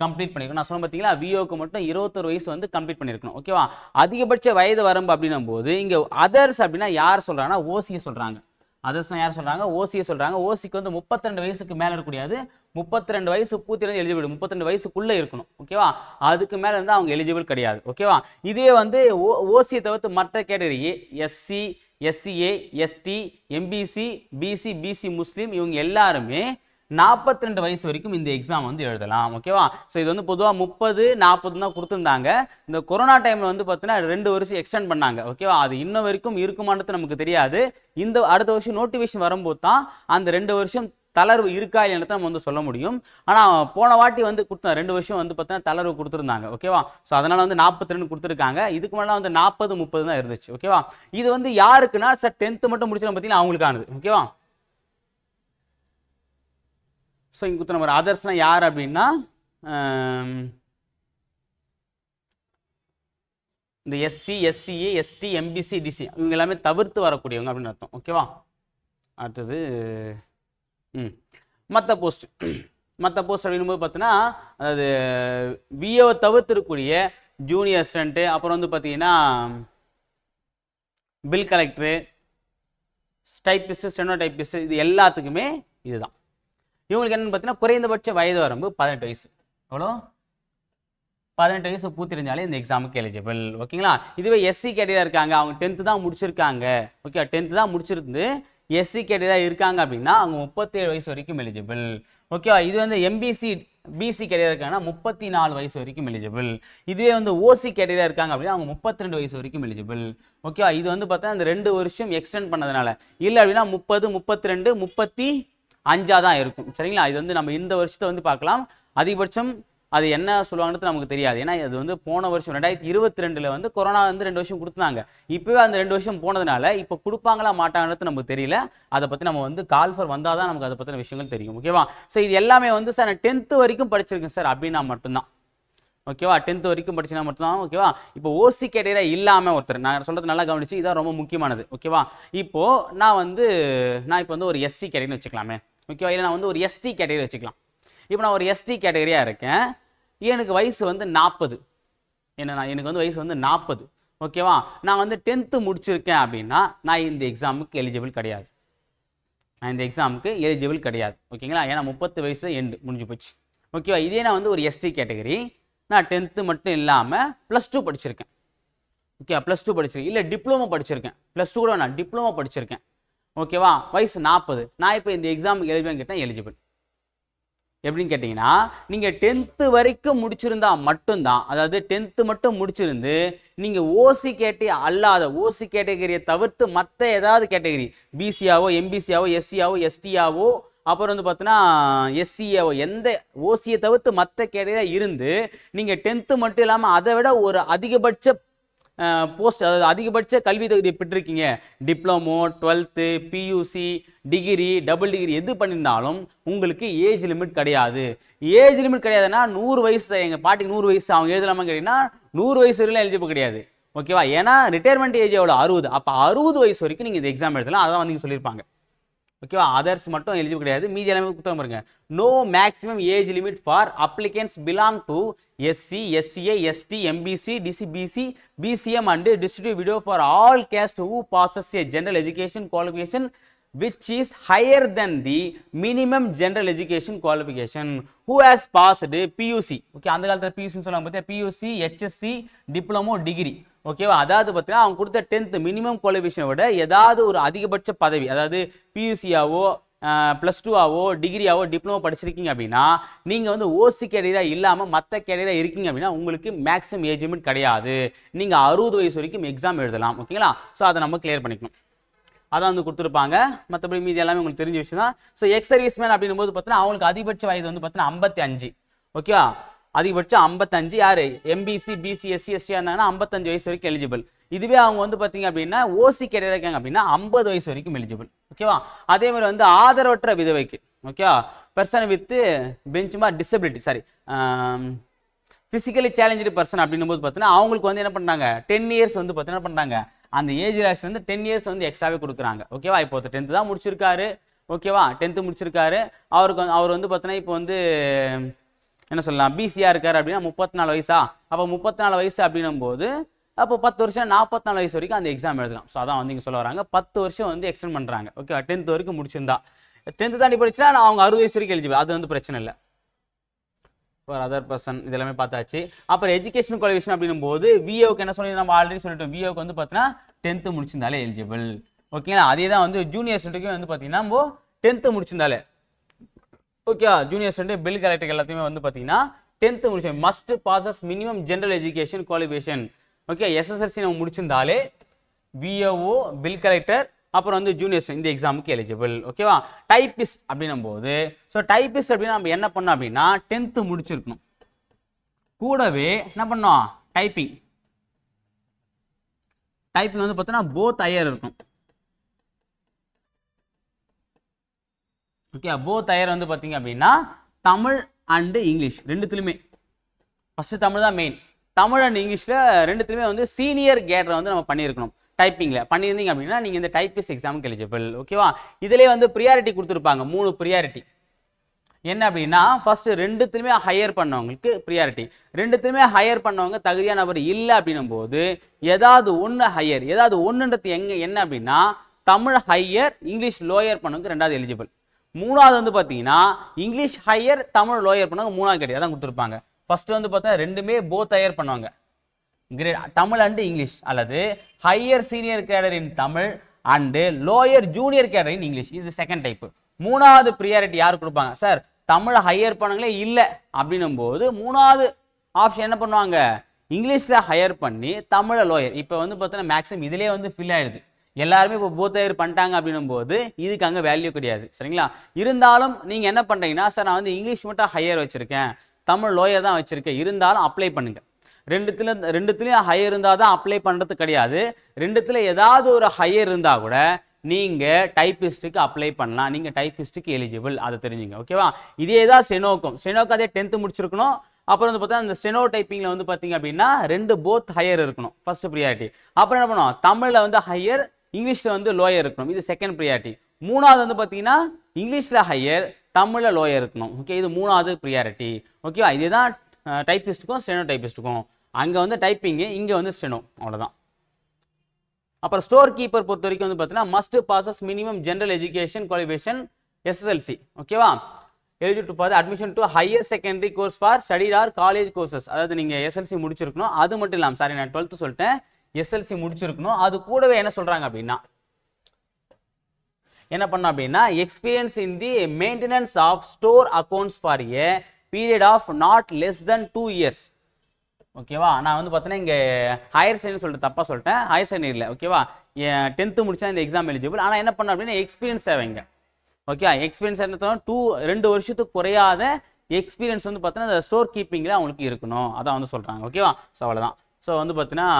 கம்ப்ளீட் பண்ணிருக்கணும். நான் சொன்ன பார்த்தீங்களா, விஓக்கு மட்டும் 21 வயசு வந்து கம்ப்ளீட் பண்ணிருக்கணும். ஓகேவா? அதிகபட்ச வயது வரம்பு அப்படின்னும் போது இங்கே அதர்ஸ் அப்படின்னா யார் சொல்றாங்கன்னா ஓசியை சொல்றாங்க. அதர்ஸ் யார் சொல்றாங்க? ஓசியை சொல்றாங்க. ஓசிக்கு வந்து 32 வயசுக்கு மேலே இருக்கக்கூடாது, 32 வயசு பூர்த்தி எலிஜிபிள், 32 வயசுக்குள்ள இருக்கணும். ஓகேவா? அதுக்கு மேலே இருந்தால் அவங்க எலிஜிபிள் கிடையாது. ஓகேவா? இதே வந்து ஓசியை தவிர்த்து மற்ற category SC, SCA, ST, MBC, BC, BC Muslim, இவங்க எல்லாருமே 42 வயசு வரைக்கும் இந்த எக்ஸாம் வந்து எழுதலாம். ஓகேவா? ஸோ இது வந்து பொதுவாக 30 40 தான் கொடுத்துருந்தாங்க. இந்த கொரோனா டைமில் வந்து பார்த்தீங்கன்னா 2 வருஷம் எக்ஸ்டெண்ட் பண்ணாங்க. ஓகேவா? அது இன்ன வரைக்கும் இருக்குமானது நமக்கு தெரியாது. இந்த அடுத்த வருஷம் நோட்டிஃபிகேஷன் வரும்போது தான் அந்த 2 வருஷம் தளர்வு இருக்கா இல்லைன்னு நம்ம வந்து சொல்ல முடியும். ஆனால் போன வாட்டி வந்து கொடுத்தா 2 வருஷம் வந்து பார்த்தீங்கன்னா தளர்வு கொடுத்துருந்தாங்க. ஓகேவா? ஸோ அதனால வந்து 42 கொடுத்துருக்காங்க. இதுக்கு மேலே வந்து 40 30 தான் இருந்துச்சு. ஓகேவா? இது வந்து யாருக்குன்னா சார் 10th மட்டும் முடிச்சிடும் பார்த்தீங்கன்னா அவங்களுக்கானது. ஓகேவா? ஸோ இங்கே கொடுத்த நம்பர் அதர்ஸ்னா யார் அப்படின்னா இந்த SC, SCA, ST, MBC, DC இவங்க எல்லாமே தவிர்த்து வரக்கூடியவங்க அப்படின்னு அர்த்தம். ஓகேவா? அடுத்தது மற்ற போஸ்ட் அப்படிங்கும்போது பார்த்தீங்கன்னா அதாவது விஓ தவிர்த்து இருக்கக்கூடிய ஜூனியர் அசிஸ்டன்ட்டு, அப்புறம் வந்து பார்த்தீங்கன்னா bill collector, typist, steno typist, இது எல்லாத்துக்குமே இதுதான். இவங்களுக்கு என்னன்னு பார்த்தீங்கன்னா குறைந்தபட்ச வயது வரம்பு 18 வயசு. எவ்வளோ? 18 வயசு பூத்திருந்தாலே இந்த எக்ஸாமுக்கு எலிஜிபிள். ஓகேங்களா? இதுவே எஸ்சி கேட்டகரியாக இருக்காங்க, அவங்க 10th தான் முடிச்சிருக்காங்க. ஓகே, 10th தான் முடிச்சிருந்து எஸ்சி கேட்டகரியாக இருக்காங்க அப்படின்னா அவங்க 37 வயசு வரைக்கும் எலிஜிபிள். ஓகேவா? இது வந்து எம்பிசி, பிசி கேட்டகரியாக இருக்காங்கன்னா 34 வயசு வரைக்கும் எலிஜிபிள். இதுவே வந்து ஓசி கேட்டகரியாக இருக்காங்க அப்படின்னா அவங்க 32 வயசு வரைக்கும் எலிஜிபிள். ஓகேவா? இது வந்து பார்த்தா அந்த 2 வருஷம் எக்ஸ்டெண்ட் பண்ணதுனால இல்லை அப்படின்னா 30 32 35 தான் இருக்கும். சரிங்களா? இது வந்து நம்ம இந்த வருஷத்தை வந்து பார்க்கலாம். அதிகபட்சம் அது என்ன சொல்லுவாங்கன்னு நமக்கு தெரியாது. ஏன்னா அது வந்து போன வருஷம் 2022 வந்து கொரோனா வந்து 2 வருஷம் கொடுத்தாங்க. இப்போவே அந்த 2 வருஷம் போனதுனால இப்போ கொடுப்பாங்களா மாட்டாங்கன்னு நமக்கு தெரியல. அதை பற்றி நம்ம வந்து கால்ஃபர் வந்தால் தான் நமக்கு அதை பற்றின விஷயங்கள் தெரியும். ஓகேவா? ஸோ இது எல்லாமே வந்து சார் நான் 10th வரைக்கும் படிச்சிருக்கேன் சார் அப்படின்னா மட்டும்தான். ஓகேவா? 10th வரைக்கும் படிச்சுனா மட்டும்தான். ஓகேவா? இப்போ ஓசி கேட்டகரியாக இல்லாமல் ஒருத்தர், நான் சொல்கிறது நல்லா கவனிச்சு, இதான் ரொம்ப முக்கியமானது. ஓகேவா? இப்போது நான் இப்போ வந்து ஒரு எஸ்சி கேட்டகரின்னு வச்சுக்கலாமே. ஓகேவா? இல்லை நான் வந்து ஒரு எஸ்டி கேட்டகரி வச்சுக்கலாம். இப்போ நான் ஒரு எஸ்டி கேட்டகரியாக இருக்கேன், எனக்கு வயசு வந்து 40. எனக்கு வந்து வயசு வந்து 40. ஓகேவா? நான் வந்து 10th முடிச்சிருக்கேன் அப்படின்னா நான் இந்த எக்ஸாமுக்கு எலிஜிபிள் கிடையாது. ஓகேங்களா? ஏன்னா 30 வயசு எண்டு முடிஞ்சு போச்சு. ஓகேவா? இதே நான் வந்து ஒரு எஸ்டி கேட்டகரி, நான் 10th மட்டும் இல்லாமல் +2 படிச்சிருக்கேன். ஓகே, +2 படிச்சிருக்கேன், இல்லை டிப்ளமோ படிச்சிருக்கேன். +2 கூட நான் டிப்ளமோ படிச்சிருக்கேன். ஓகேவா? வயசு 40. நான் இப்போ இந்த எக்ஸாமுக்கு எலிஜிபிள் கேட்டேன், எலிஜிபிள். எப்படின்னு கேட்டிங்கன்னா நீங்கள் 10th வரைக்கும் முடிச்சிருந்தா மட்டும்தான், அதாவது 10th மட்டும் முடிச்சிருந்து நீங்கள் ஓசி கேட்டகரியை தவிர்த்து மற்ற ஏதாவது கேட்டகரி பிசியாவோ, எம்பிசியாவோ, எஸ்சியாவோ, எஸ்டியாவோ, அப்புறம் வந்து பார்த்தீங்கன்னா எஸ்சியாவோ, எந்த ஓசியை தவிர்த்து மற்ற கேட்டகரியாக இருந்து நீங்கள் 10th மட்டும் இல்லாமல் அதை விட ஒரு அதிகபட்ச போஸ்ட், அதாவது அதிகபட்ச கல்வி தகுதியை பெற்றிருக்கீங்க, diploma, 12th, PUC, degree, double degree எது பண்ணியிருந்தாலும் உங்களுக்கு ஏஜ் லிமிட் கிடையாது. ஏஜ் லிமிட் கிடையாதுன்னா 100 வயசு, எங்கள் பாட்டிக்கு 100 வயசு, அவங்க எழுதலாமா கேட்டிங்கன்னா 100 வயசு வரைக்கும் எலிஜிபிள் கிடையாது. ஓகேவா? ஏன்னா ரிட்டையர்மெண்ட் ஏஜ் எவ்வளோ? 60. அப்போ 60 வயசு வரைக்கும் நீங்கள் இந்த எக்ஸாம் எழுதலாம். அதான் வந்து சொல்லியிருப்பாங்க. ஓகேவா, அதர்ஸ் மட்டும் எலிஜிபிள் கிடையாது, மீதி எல்லாமே கொடுத்து பாருங்க. No maximum age limit for applicants belong to SC, SCA, ST, MBC, DCBC, BCM and district widow for all caste who passes a general education qualification which is higher than the minimum general education qualification who has passed PUC. Okay, அந்த காலத்துல PUC ன்னு சொல்லுவாங்க பார்த்தா, PUC, HSC, diploma, degree. ஓகேவா, அதாவது பார்த்தீங்கன்னா அவங்க கொடுத்த 10th மினிமம் குவாலிஃபிகேஷனை விட ஏதாவது ஒரு அதிகபட்ச பதவி, அதாவது பியூசியாவோ +2ஆவோ டிகிரியாவோ டிப்ளமோ படிச்சிருக்கீங்க அப்படின்னா நீங்கள் வந்து ஓசி கேட்டகரியாக இல்லாமல் மற்ற கேட்டகரியாக இருக்கீங்க அப்படின்னா உங்களுக்கு மேக்ஸிமம் ஏஜ் லிமிட் கிடையாது. நீங்கள் 60 வயசு வரைக்கும் எக்ஸாம் எழுதலாம். ஓகேங்களா, ஸோ அதை நம்ம கிளியர் பண்ணிக்கணும். அதான் வந்து கொடுத்துருப்பாங்க. மற்றபடி மீதி எல்லாமே உங்களுக்கு தெரிஞ்ச விஷயம் தான். ஸோ எக்ஸ் சர்வீஸ்மேன் அப்படின்னும் போது பார்த்தீங்கன்னா அவங்களுக்கு அதிகபட்ச வயது வந்து பார்த்தீங்கன்னா 55. ஓகேவா, அதிகபட்சம் 55. யாரு எம்பிசி, பிசி, எஸ்சி, எஸ்டியாக இருந்தாங்கன்னா 55 வயசு வரைக்கும் எலிஜிபிள். இதுவே அவங்க வந்து பார்த்தீங்க அப்படின்னா ஓசி கேட்டகரி இருக்காங்க அப்படின்னா 50 வயசு வரைக்கும் எலிஜிபிள். ஓகேவா, அதே மாதிரி வந்து ஆதரவற்ற விதவைக்கு, ஓகேவா, person with benchmark disability, sorry physically challenge person அப்படின்னும் போது பார்த்தீங்கன்னா அவங்களுக்கு வந்து என்ன பண்ணுறாங்க 10 இயர்ஸ் வந்து பார்த்தீங்கன்னா பண்ணுறாங்க அந்த ஏஜ் ரிலாக்ஸ் வந்து 10 இயர்ஸ் வந்து எக்ஸ்ட்ராவே கொடுக்குறாங்க. ஓகேவா, இப்போ 10th தான் முடிச்சிருக்காரு. ஓகேவா, 10th முடிச்சிருக்காரு. அவர் வந்து பார்த்தீங்கன்னா இப்போ வந்து என்ன சொல்லலாம் பிசியா இருக்காரு அப்படின்னா 34 வயசா, அப்போ 34 வயசு அப்படின்னும் போது அப்போ 10 வருஷம் 44 வயசு வரைக்கும் அந்த எக்ஸாம் எழுதலாம். ஸோ அதான் வந்து இங்கே சொல்ல வராங்க 10 வருஷம் வந்து எக்ஸ்டெண்ட் பண்ணுறாங்க. ஓகேவா, 10th வரைக்கும் முடிச்சிருந்தா 10th தாண்டி படிச்சா அவங்க 60 வயசு வரைக்கும் எலிஜிபிள், அது வந்து பிரச்சனை இல்லை. ஃபார் அதர் பர்சன் இதெல்லாமே பார்த்தாச்சு. அப்புறம் எஜுகேஷன் குவாலிஃபிகேஷன் அப்படின்னும் போது விஓக்கு என்ன சொல்லி நம்ம ஆல்ரெடி சொல்லிட்டோம், விஓக்கு வந்து பார்த்தீங்கன்னா 10th முடிச்சிருந்தாலே எலிஜிபிள். ஓகேங்களா, அதே தான் வந்து ஜூனியர் ஸ்டூடெண்ட்டுக்கு வந்து பார்த்தீங்கன்னா நம்ம 10th முடிச்சிருந்தாலே okay. Junior student bill collector எல்லாத்தையுமே வந்து பார்த்தீங்கன்னா 10th முடிச்சு must passes minimum general education qualification. Okay, SSLC நம்ம முடிச்சிருந்தாலே விஓஓ, பில் கலெக்டர், அப்புறம் வந்து ஜூனியர்ஸ் இந்த எக்ஸாமுக்கு எலிஜிபிள். ஓகேவா, டைப்பிஸ்ட் அப்படின்னும் போது ஸோ டைப்பிஸ்ட் அப்படின்னா நம்ம என்ன பண்ணோம் அப்படின்னா 10th முடிச்சிருக்கணும். கூடவே என்ன பண்ணோம் டைப்பிங் வந்து பார்த்தீங்கன்னா போத் ஹையர் இருக்கும். ஓகே, போத் ஹையர் வந்து பார்த்தீங்க அப்படின்னா தமிழ் அண்டு இங்கிலீஷ் ரெண்டுத்துலையுமே ஃபர்ஸ்ட் தமிழ் தான் மெயின். தமிழ் அண்ட் இங்கிலீஷில் ரெண்டுத்துலையுமே வந்து சீனியர் கேடரை வந்து நம்ம பண்ணியிருக்கணும். டைப்பிங்கில் பண்ணியிருந்தீங்க அப்படின்னா நீங்கள் இந்த டைப்பிஸ்ட் எக்ஸாமுக்கு எலிஜிபிள். ஓகேவா, இதிலே வந்து ப்ரியாரிட்டி கொடுத்துருப்பாங்க 3 ப்ரியாரிட்டி. என்ன அப்படின்னா ஃபர்ஸ்ட் ரெண்டுத்துலையுமே ஹையர் பண்ணவங்களுக்கு ப்ரியாரிட்டி. ரெண்டுத்துலையுமே ஹையர் பண்ணவங்க தகுதியான நபர் இல்லை அப்படின்னும் போது ஏதாவது ஒன்று ஹையர், ஏதாவது ஒன்றுன்றது என்ன அப்படின்னா தமிழ் ஹையர், இங்கிலீஷ் லோயர் பண்ணவங்க 2வது எலிஜிபிள். 3வது வந்து பார்த்தீங்கன்னா இங்கிலீஷ் ஹையர், தமிழ் லோயர் பண்ணவங்க 3வது கேட்டகரி தான் கொடுத்துருப்பாங்க. ஃபர்ஸ்ட் வந்து பார்த்தா ரெண்டுமே போத் ஹையர் பண்ணுவாங்க, கிரேட் தமிழ் அண்ட் இங்கிலீஷ், அல்லது higher senior cadre in Tamil and lower junior cadre in English. இது செகண்ட் டைப். 3வது ப்ரியாரிட்டி யார் கொடுப்பாங்க, சார் தமிழ் ஹையர் பண்ணவங்களே இல்லை அப்படின்னும் போது 3வது ஆப்ஷன் என்ன பண்ணுவாங்க இங்கிலீஷில் ஹையர் பண்ணி தமிழை லோயர். இப்போ வந்து பார்த்தீங்கன்னா மேக்ஸிமம் இதிலே வந்து ஃபில் ஆயிடுது, எல்லாருமே இப்போ போத் ஹையர் பண்ணிட்டாங்க அப்படின்னும் போது இதுக்கு அங்கே வேல்யூ கிடையாது. சரிங்களா, இருந்தாலும் நீங்கள் என்ன பண்ணுறீங்கன்னா சார் நான் வந்து இங்கிலீஷ் மட்டும் ஹையர் வச்சுருக்கேன், தமிழ் லோயர் தான் வச்சுருக்கேன், இருந்தாலும் அப்ளை பண்ணுங்க. ரெண்டுத்துலையும் ஹையர் இருந்தால் தான் அப்ளை பண்ணுறது கிடையாது. ரெண்டுத்துல ஏதாவது ஒரு ஹையர் இருந்தால் கூட நீங்கள் டைப்பிஸ்ட்டுக்கு அப்ளை பண்ணலாம், நீங்கள் டைப்பிஸ்ட்டுக்கு எலிஜிபிள், அதை தெரிஞ்சுங்க. ஓகேவா, இதே தான் ஸ்டெனோக்கும் அதே 10th முடிச்சிருக்கணும். அப்புறம் வந்து பார்த்தா அந்த ஸ்டெனோ டைப்பிங்கில் வந்து பார்த்தீங்க அப்படின்னா 2 போத் ஹையர் இருக்கணும் ஃபர்ஸ்ட் ப்ரியாரிட்டி. அப்புறம் என்ன பண்ணுவோம் தமிழில் வந்து ஹையர், இங்கிலீஷில் வந்து லோயர் இருக்கணும், இது செகண்ட் ப்ரியாரிட்டி. 3வது வந்து பார்த்தீங்கன்னா இங்கிலீஷில் ஹையர், தமிழில் லோயர் இருக்கணும். ஓகே, இது 3வது ப்ரியாரிட்டி. ஓகேவா, இதுதான் டைப்பிஸ்ட்டுக்கும் ஸ்டெனோ டைப்பிஸ்ட்டுக்கும். அங்கே வந்து டைப்பிங்கு, இங்கே வந்து ஸ்டெனோ, அவ்வளோதான். அப்புறம் ஸ்டோர் கீப்பர் பொறுத்த வரைக்கும் வந்து பார்த்தீங்கன்னா must passes minimum general education qualification SSLC. ஓகேவா, eligible for admission to higher secondary course for study or college courses. அதாவது நீங்கள் எஸ்எல்சி முடிச்சிருக்கணும். அது மட்டும் இல்லாமல் சாரி நான் 12th சொல்லிட்டேன், எஸ்எல்சி முடிச்சிருக்கணும். அது கூடவே என்ன சொல்கிறாங்க அப்படின்னா என்ன பண்ணோம் அப்படின்னா experience in the maintenance of store accounts for a period of not less than 2 years. ஓகேவா, நான் வந்து பார்த்தீங்கன்னா இங்கே ஹையர் செகண்டரி சொல்லிட்டு தப்பாக சொல்லிட்டேன், ஹையர் செகண்டரியில். ஓகேவா, 10th முடிச்சா இந்த எக்ஸாம் எலிஜிபிள். ஆனால் என்ன பண்ண அப்படின்னா எக்ஸ்பீரியன்ஸ் தேவைங்க. ஓகே, எக்ஸ்பீரியன்ஸ் என்ன 2 வருஷத்துக்கு குறையாத எக்ஸ்பீரியன்ஸ் வந்து பார்த்தீங்கன்னா இந்த ஸ்டோர் கீப்பிங்கில் அவங்களுக்கு இருக்கணும், அதான் வந்து சொல்கிறாங்க. ஓகேவா, ஸோ அவ்வளோதான். ஸோ வந்து பார்த்தீங்கன்னா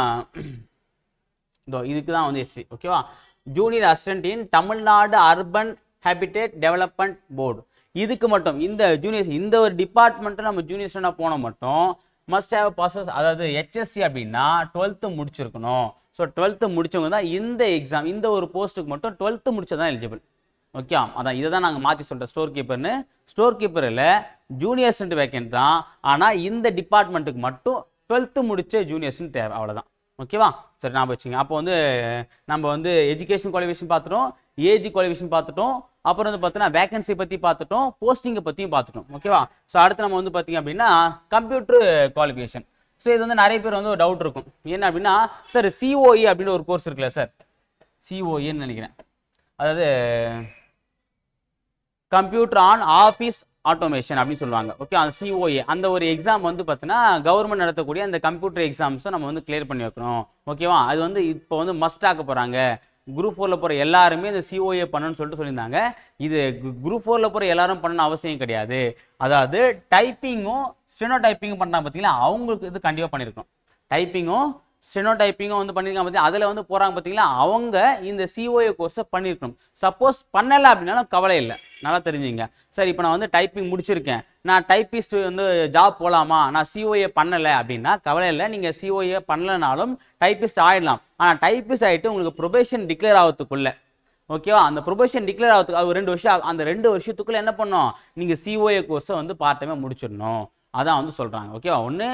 இதுக்கு தான் வந்து எஸ்சி. ஓகேவா, ஜூனியர் அசிஸ்டன்ட் இன் Tamil Nadu urban habitat development board, இதுக்கு மட்டும் இந்த ஜூனியர்ஸ் இந்த ஒரு டிபார்ட்மெண்ட்டு நம்ம ஜூனியர்ஸ்டாக போன மட்டும் மஸ்ட் ஹேவ் பாசஸ், அதாவது ஹெச்எஸ்சி அப்படின்னா 12th முடிச்சிருக்கணும். ஸோ 12th முடிச்சவங்க தான் இந்த எக்ஸாம், இந்த ஒரு போஸ்ட்டுக்கு மட்டும் 12th முடிச்சதான் எலிஜிபிள். ஓகே, அதான் இதை தான் நாங்கள் மாற்றி சொல்கிறோம் ஸ்டோர் கீப்பர்னு. ஸ்டோர் கீப்பரில் ஜூனியர் அசிஸ்டன்ட் வேக்கன்ட் தான், ஆனால் இந்த டிபார்ட்மெண்ட்டுக்கு மட்டும் 12th முடிச்ச ஜூனியர் அசிஸ்டன்ட் தேவை, அவ்வளோதான். ஓகேவா? சரி, நான் வச்சுங்க. அப்போ வந்து நம்ம வந்து எஜுகேஷன் குவாலிஃபிகேஷன் பார்த்துட்டோம், ஏஜ் குவாலிஃபிகேஷன் பார்த்துட்டோம், அப்புறம் வந்து பார்த்தீங்கன்னா வேகன்சி பற்றி பார்த்துட்டோம், போஸ்டிங்கை பற்றியும் பார்த்துட்டோம். ஓகேவா? ஸோ அடுத்து நம்ம வந்து பார்த்தீங்க அப்படின்னா கம்ப்யூட்டர் குவாலிஃபிகேஷன். ஸோ இது வந்து நிறைய பேர் வந்து ஒரு டவுட் இருக்கும், என்ன அப்படின்னா சார் சிஓஇ அப்படின்னு ஒரு கோர்ஸ் இருக்குல்ல சார், சிஓஇன்னு நினைக்கிறேன், அதாவது கம்ப்யூட்டர் ஆன் ஆஃபீஸ் ஆட்டோமேஷன் அப்படின்னு சொல்லுவாங்க. ஓகே, அந்த சிஓஏ அந்த ஒரு எக்ஸாம் வந்து பார்த்தீங்கன்னா கவர்மெண்ட் நடத்தக்கூடிய அந்த கம்ப்யூட்டர் எக்ஸாம்ஸை நம்ம வந்து கிளியர் பண்ணி வைக்கணும். ஓகேவா? அது வந்து இப்போ வந்து மஸ்ட் ஆக்க போகிறாங்க. குரூப் 4ல் போகிற எல்லாருமே இந்த சிஓஏ பண்ணணும்னு சொல்லிட்டு சொல்லியிருந்தாங்க. இது குரூப் 4ல் போகிற எல்லாரும் பண்ணணும் அவசியம் கிடையாது. அதாவது டைப்பிங்கும் ஸ்டெனோ டைப்பிங்கும் பண்ணுறாங்க பார்த்தீங்களா, அவங்களுக்கு இது கண்டிப்பாக பண்ணியிருக்கணும். டைப்பிங்கும் ஸ்டெனோ டைப்பிங்கும் வந்து பண்ணியிருக்காங்க பார்த்தீங்கன்னா, அதில் வந்து போகிறாங்க பார்த்தீங்களா, அவங்க இந்த சிஓஏ கோர்ஸை பண்ணியிருக்கணும். சப்போஸ் பண்ணலை அப்படின்னாலும் கவலை இல்லை, நல்லா தெரிஞ்சுங்க. சார் இப்போ நான் வந்து டைப்பிங் முடிச்சிருக்கேன், நான் டைப்பிஸ்ட் வந்து ஜாப் போகலாமா, நான் சிஓஏ பண்ணலை அப்படின்னா கவலை இல்லை, நீங்கள் சிஓஏ பண்ணலைனாலும் டைப்பிஸ்ட் ஆகிடலாம். ஆனால் டைப்பிஸ்ட் ஆகிட்டு உங்களுக்கு ப்ரொபேஷன் டிக்ளேர் ஆகிறதுக்குள்ள, ஓகேவா, அந்த ப்ரொபேஷன் டிக்ளேர் ஆகிறதுக்கு அது 2 வருஷம், அந்த 2 வருஷத்துக்குள்ளே என்ன பண்ணணும், நீங்கள் சிஓஏ கோர்ஸை வந்து பார்ட் டைமாக முடிச்சிடணும். அதான் வந்து சொல்கிறாங்க. ஓகேவா? ஒன்று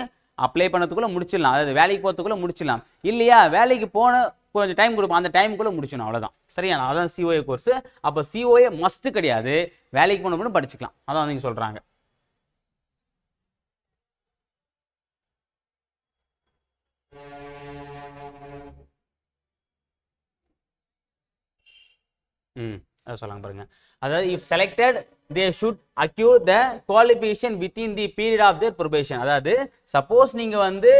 அப்ளை பண்ணதுக்குள்ளே முடிச்சிடலாம், அதாவது வேலைக்கு போகிறதுக்குள்ளே முடிச்சிடலாம், இல்லையா வேலைக்கு போன கொஞ்சம் டைம் கொடுப்போம், அந்த டைமுக்குள்ளே முடிச்சிடணும், அவ்வளோதான். சரியா? அதான் சிஓஏ கோர்ஸ். அப்போ சிஓஏ மஸ்ட் கிடையாது, வேலைக்கு போன மட்டும் படிச்சுக்கலாம், அதான் நீங்கள் சொல்கிறாங்க. அதை சொல்லாங்க பாருங்க. அதாவது if selected they should acquire the qualification within the period of their probation. அதாவது சப்போஸ் நீங்க வந்து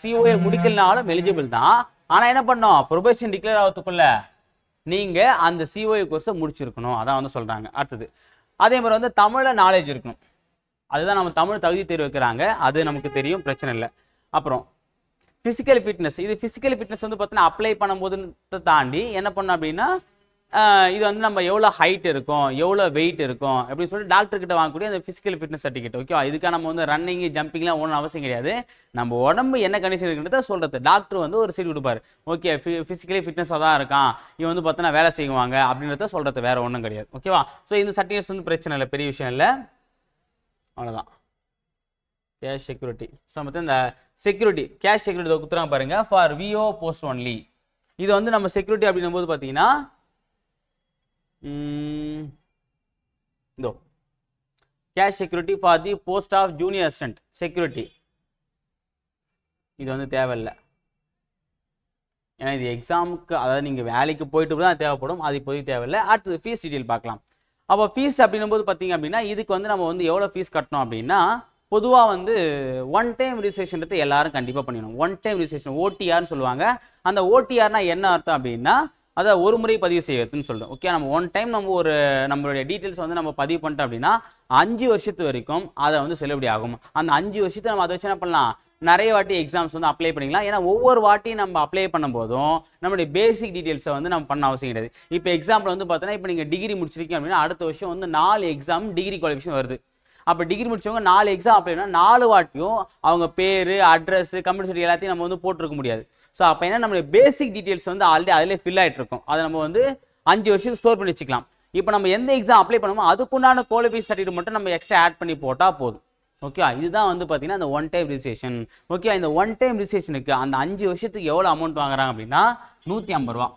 சிஓஏ முடிக்கலனாலும் எலிஜிபிள் தான், ஆனா என்ன பண்ணோம், ப்ரொபேஷன் டிக்ளேர் ஆகிறதுக்குள்ள நீங்க அந்த சிஓஏ கோர்ஸை முடிச்சிருக்கணும், அதான் வந்து சொல்றாங்க. அடுத்தது அதே மாதிரி வந்து தமிழ்ல நாலேஜ் இருக்கணும், அதுதான் நம்ம தமிழ் தகுதி தேர்வு வைக்கிறாங்க, அது நமக்கு தெரியும், பிரச்சனை இல்லை. அப்புறம் பிசிக்கல் ஃபிட்னஸ், இது பிசிக்கல் ஃபிட்னஸ் வந்து பார்த்தீங்கன்னா அப்ளை பண்ணும்போது தாண்டி என்ன பண்ணோம் அப்படின்னா இது வந்து நம்ம எவ்வளோ ஹைட் இருக்கும், எவ்வளோ வெயிட் இருக்கும் அப்படின்னு சொல்லிட்டு டாக்டர் கிட்ட வாங்கக்கூடிய அந்த ஃபிசிக்கல் ஃபிட்னஸ் சர்டிஃபிகேட். ஓகே, இதுக்காக நம்ம வந்து ரன்னிங் ஜம்பிங்லாம் ஒன்றும் அவசியம் கிடையாது, நம்ம உடம்பு என்ன கண்டிஷன் இருக்குன்றத சொல்கிறது. டாக்டர் வந்து ஒரு சீட் கொடுப்பாரு, ஓகே ஃபிசிக்கலி ஃபிட்னஸாக தான் இருக்கான், இவன் வந்து பார்த்தோன்னா வேலை செய்வாங்க அப்படின்றத சொல்கிறது, வேற ஒன்றும் கிடையாது. ஓகேவா? ஸோ இந்த சர்டிஃபிகேட்ஸ் வந்து பிரச்சனை இல்லை, பெரிய விஷயம் இல்லை, அவ்வளோதான். கேஷ் செக்யூரிட்டி, ஸோ மொத்தம் இந்த செக்யூரிட்டி கேஷ் செக்யூரிட்டி கொடுத்துறாங்க பாருங்க, ஃபார் விஓ போஸ்ட் ஒன்லி. இது வந்து நம்ம செக்யூரிட்டி அப்படின்னும் போது பார்த்தீங்கன்னா cash security for the post of junior assistant security, இது வந்து தேவையில்லை, ஏன்னா இது எக்ஸாமுக்கு, அதாவது நீங்கள் வேலைக்கு போயிட்டு தான் தேவைப்படும், அது இப்போதைக்கு தேவையில்லை. அடுத்தது ஃபீஸ் டீட்டெயில் பார்க்கலாம். அப்போ ஃபீஸ் அப்படின்னும் போது பார்த்தீங்க அப்படின்னா இதுக்கு வந்து நம்ம வந்து எவ்வளோ ஃபீஸ் கட்டணும் அப்படின்னா, பொதுவாக வந்து ஒன் டைம் ரிஜிஸ்ட்ரேஷன் எல்லாரும் கண்டிப்பாக பண்ணிடணும். ஒன் டைம் ரிஜிஸ்ட்ரேஷன் ஓடிஆர்னு சொல்லுவாங்க. அந்த ஓடிஆர்னா என்ன அர்த்தம் அப்படின்னா, அதை ஒரு முறை பதிவு செய்யறதுன்னு சொல்கிறோம். ஓகே, நம்ம ஒன் டைம் நம்ம ஒரு நம்மளுடைய டீட்டெயில்ஸ் வந்து நம்ம பதிவு பண்ணிட்டோம் அப்படின்னா 5 வருஷத்து வரைக்கும் அதை வந்து செல்லுபடி ஆகும். அந்த 5 வருஷத்தை நம்ம அதை வச்சு என்ன பண்ணலாம், நிறைய வாட்டி எக்ஸாம்ஸ் வந்து அப்ளை பண்ணிக்கலாம். ஏன்னா ஒவ்வொரு வாட்டியும் நம்ம அப்ளை பண்ணும்போதும் நம்மளுடைய பேசிக் டீட்டெயில்ஸை வந்து நம்ம பண்ண அவசியம் கிடையாது. இப்போ எக்ஸாம்பிள் வந்து பார்த்தோன்னா, இப்போ நீங்கள் டிகிரி முடிச்சிருக்கீங்க அப்படின்னா அடுத்த வருஷம் வந்து 4 எக்ஸாம் டிகிரி குவாலிஃபிகேஷன் வருது. அப்போ டிகிரி முடிச்சவங்க 4 எக்ஸாம் அப்ளைனா 4 வாட்டியும் அவங்க பேர், அட்ரஸ், கம்ப்யூட்டர் எல்லாத்தையும் நம்ம வந்து போட்டிருக்க முடியாது. ஸோ அப்போ என்ன, நம்மளுடைய பேசிக் டீட்டெயில்ஸ் வந்து ஆல்ரெடி அதிலே ஃபில் ஆகிட்டு இருக்கும், அதை நம்ம வந்து 5 வருஷத்துக்கு ஸ்டோர் பண்ணி வச்சுக்கலாம். இப்போ நம்ம எந்த எக்ஸாம் அப்ளை பண்ணுமோ அதுக்குண்டான குவாலிஃபிகேஷன் சர்டிஃபிகேட் மட்டும் நம்ம எக்ஸ்ட்ரா ஆட் பண்ணி போட்டால் போதும். ஓகே, இதுதான் வந்து பார்த்தீங்கன்னா அந்த ஒன் டைம் ரிஜிஸ்ட்ரேஷன். ஓகே, இந்த ஒன் டைம் ரிஜிஸ்ட்ரேஷனுக்கு அந்த 5 வருஷத்துக்கு எவ்வளோ அமௌண்ட் வாங்குறாங்க அப்படின்னா 150 ரூபா.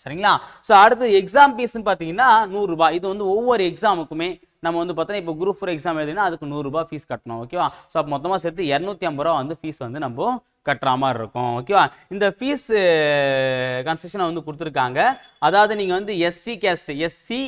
சரிங்களா? ஸோ அடுத்து எக்ஸாம் ஃபீஸ்ன்னு பார்த்தீங்கன்னா 100 ரூபாய். இது வந்து ஒவ்வொரு எக்ஸாமுக்குமே நம்ம வந்து பார்த்தோன்னா இப்போ குரூப் 4 எக்ஸாம் எழுதினா அதுக்கு 100 ரூபாய் ஃபீஸ் கட்டணும். ஓகேவா? ஸோ அப்போ மொத்தமாக சேர்த்து 250 ரூபா வந்து ஃபீஸ் வந்து நம்ம கட்டுற மாதிரி இருக்கும். ஓகேவா? இந்த ஃபீஸ் கன்செஷனை வந்து கொடுத்துருக்காங்க. அதாவது நீங்கள் வந்து எஸ்சி கேஸ்ட், எஸ்சி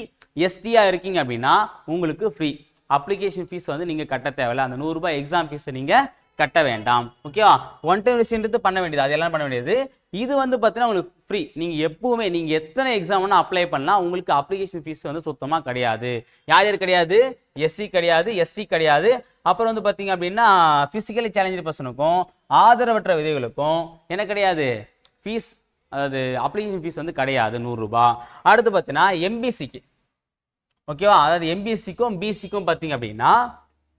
எஸ்டியாக இருக்கீங்க அப்படின்னா உங்களுக்கு ஃப்ரீ. அப்ளிகேஷன் ஃபீஸ் வந்து நீங்கள் கட்ட தேவையில்லை, அந்த 100 ரூபாய் எக்ஸாம் ஃபீஸை நீங்கள் கட்ட வேண்டாம். ஓகேவா? ஒன் டைம் விஷயன்றது பண்ண வேண்டியது, அதெல்லாம் பண்ண வேண்டியது. இது வந்து பார்த்தீங்கன்னா உங்களுக்கு ஃப்ரீ. நீங்கள் எப்பவுமே நீங்கள் எத்தனை எக்ஸாம் வேணால் அப்ளை பண்ணலாம், உங்களுக்கு அப்ளிகேஷன் ஃபீஸ் வந்து சுத்தமாக கிடையாது. யார் யார் கிடையாது? எஸ்சி கிடையாது, எஸ்டி கிடையாது. அப்புறம் வந்து பார்த்தீங்க அப்படின்னா ஃபிசிக்கலி சேலஞ்சு பர்சனுக்கும் ஆதரவற்ற விதைகளுக்கும் என்ன கிடையாது ஃபீஸ், அதாவது அப்ளிகேஷன் ஃபீஸ் வந்து கிடையாது, 100 ரூபாய். அடுத்து பார்த்தீங்கன்னா எம்பிசிக்கு, ஓகேவா, அதாவது எம்பிசிக்கும் பிசிக்கும் பார்த்தீங்க அப்படின்னா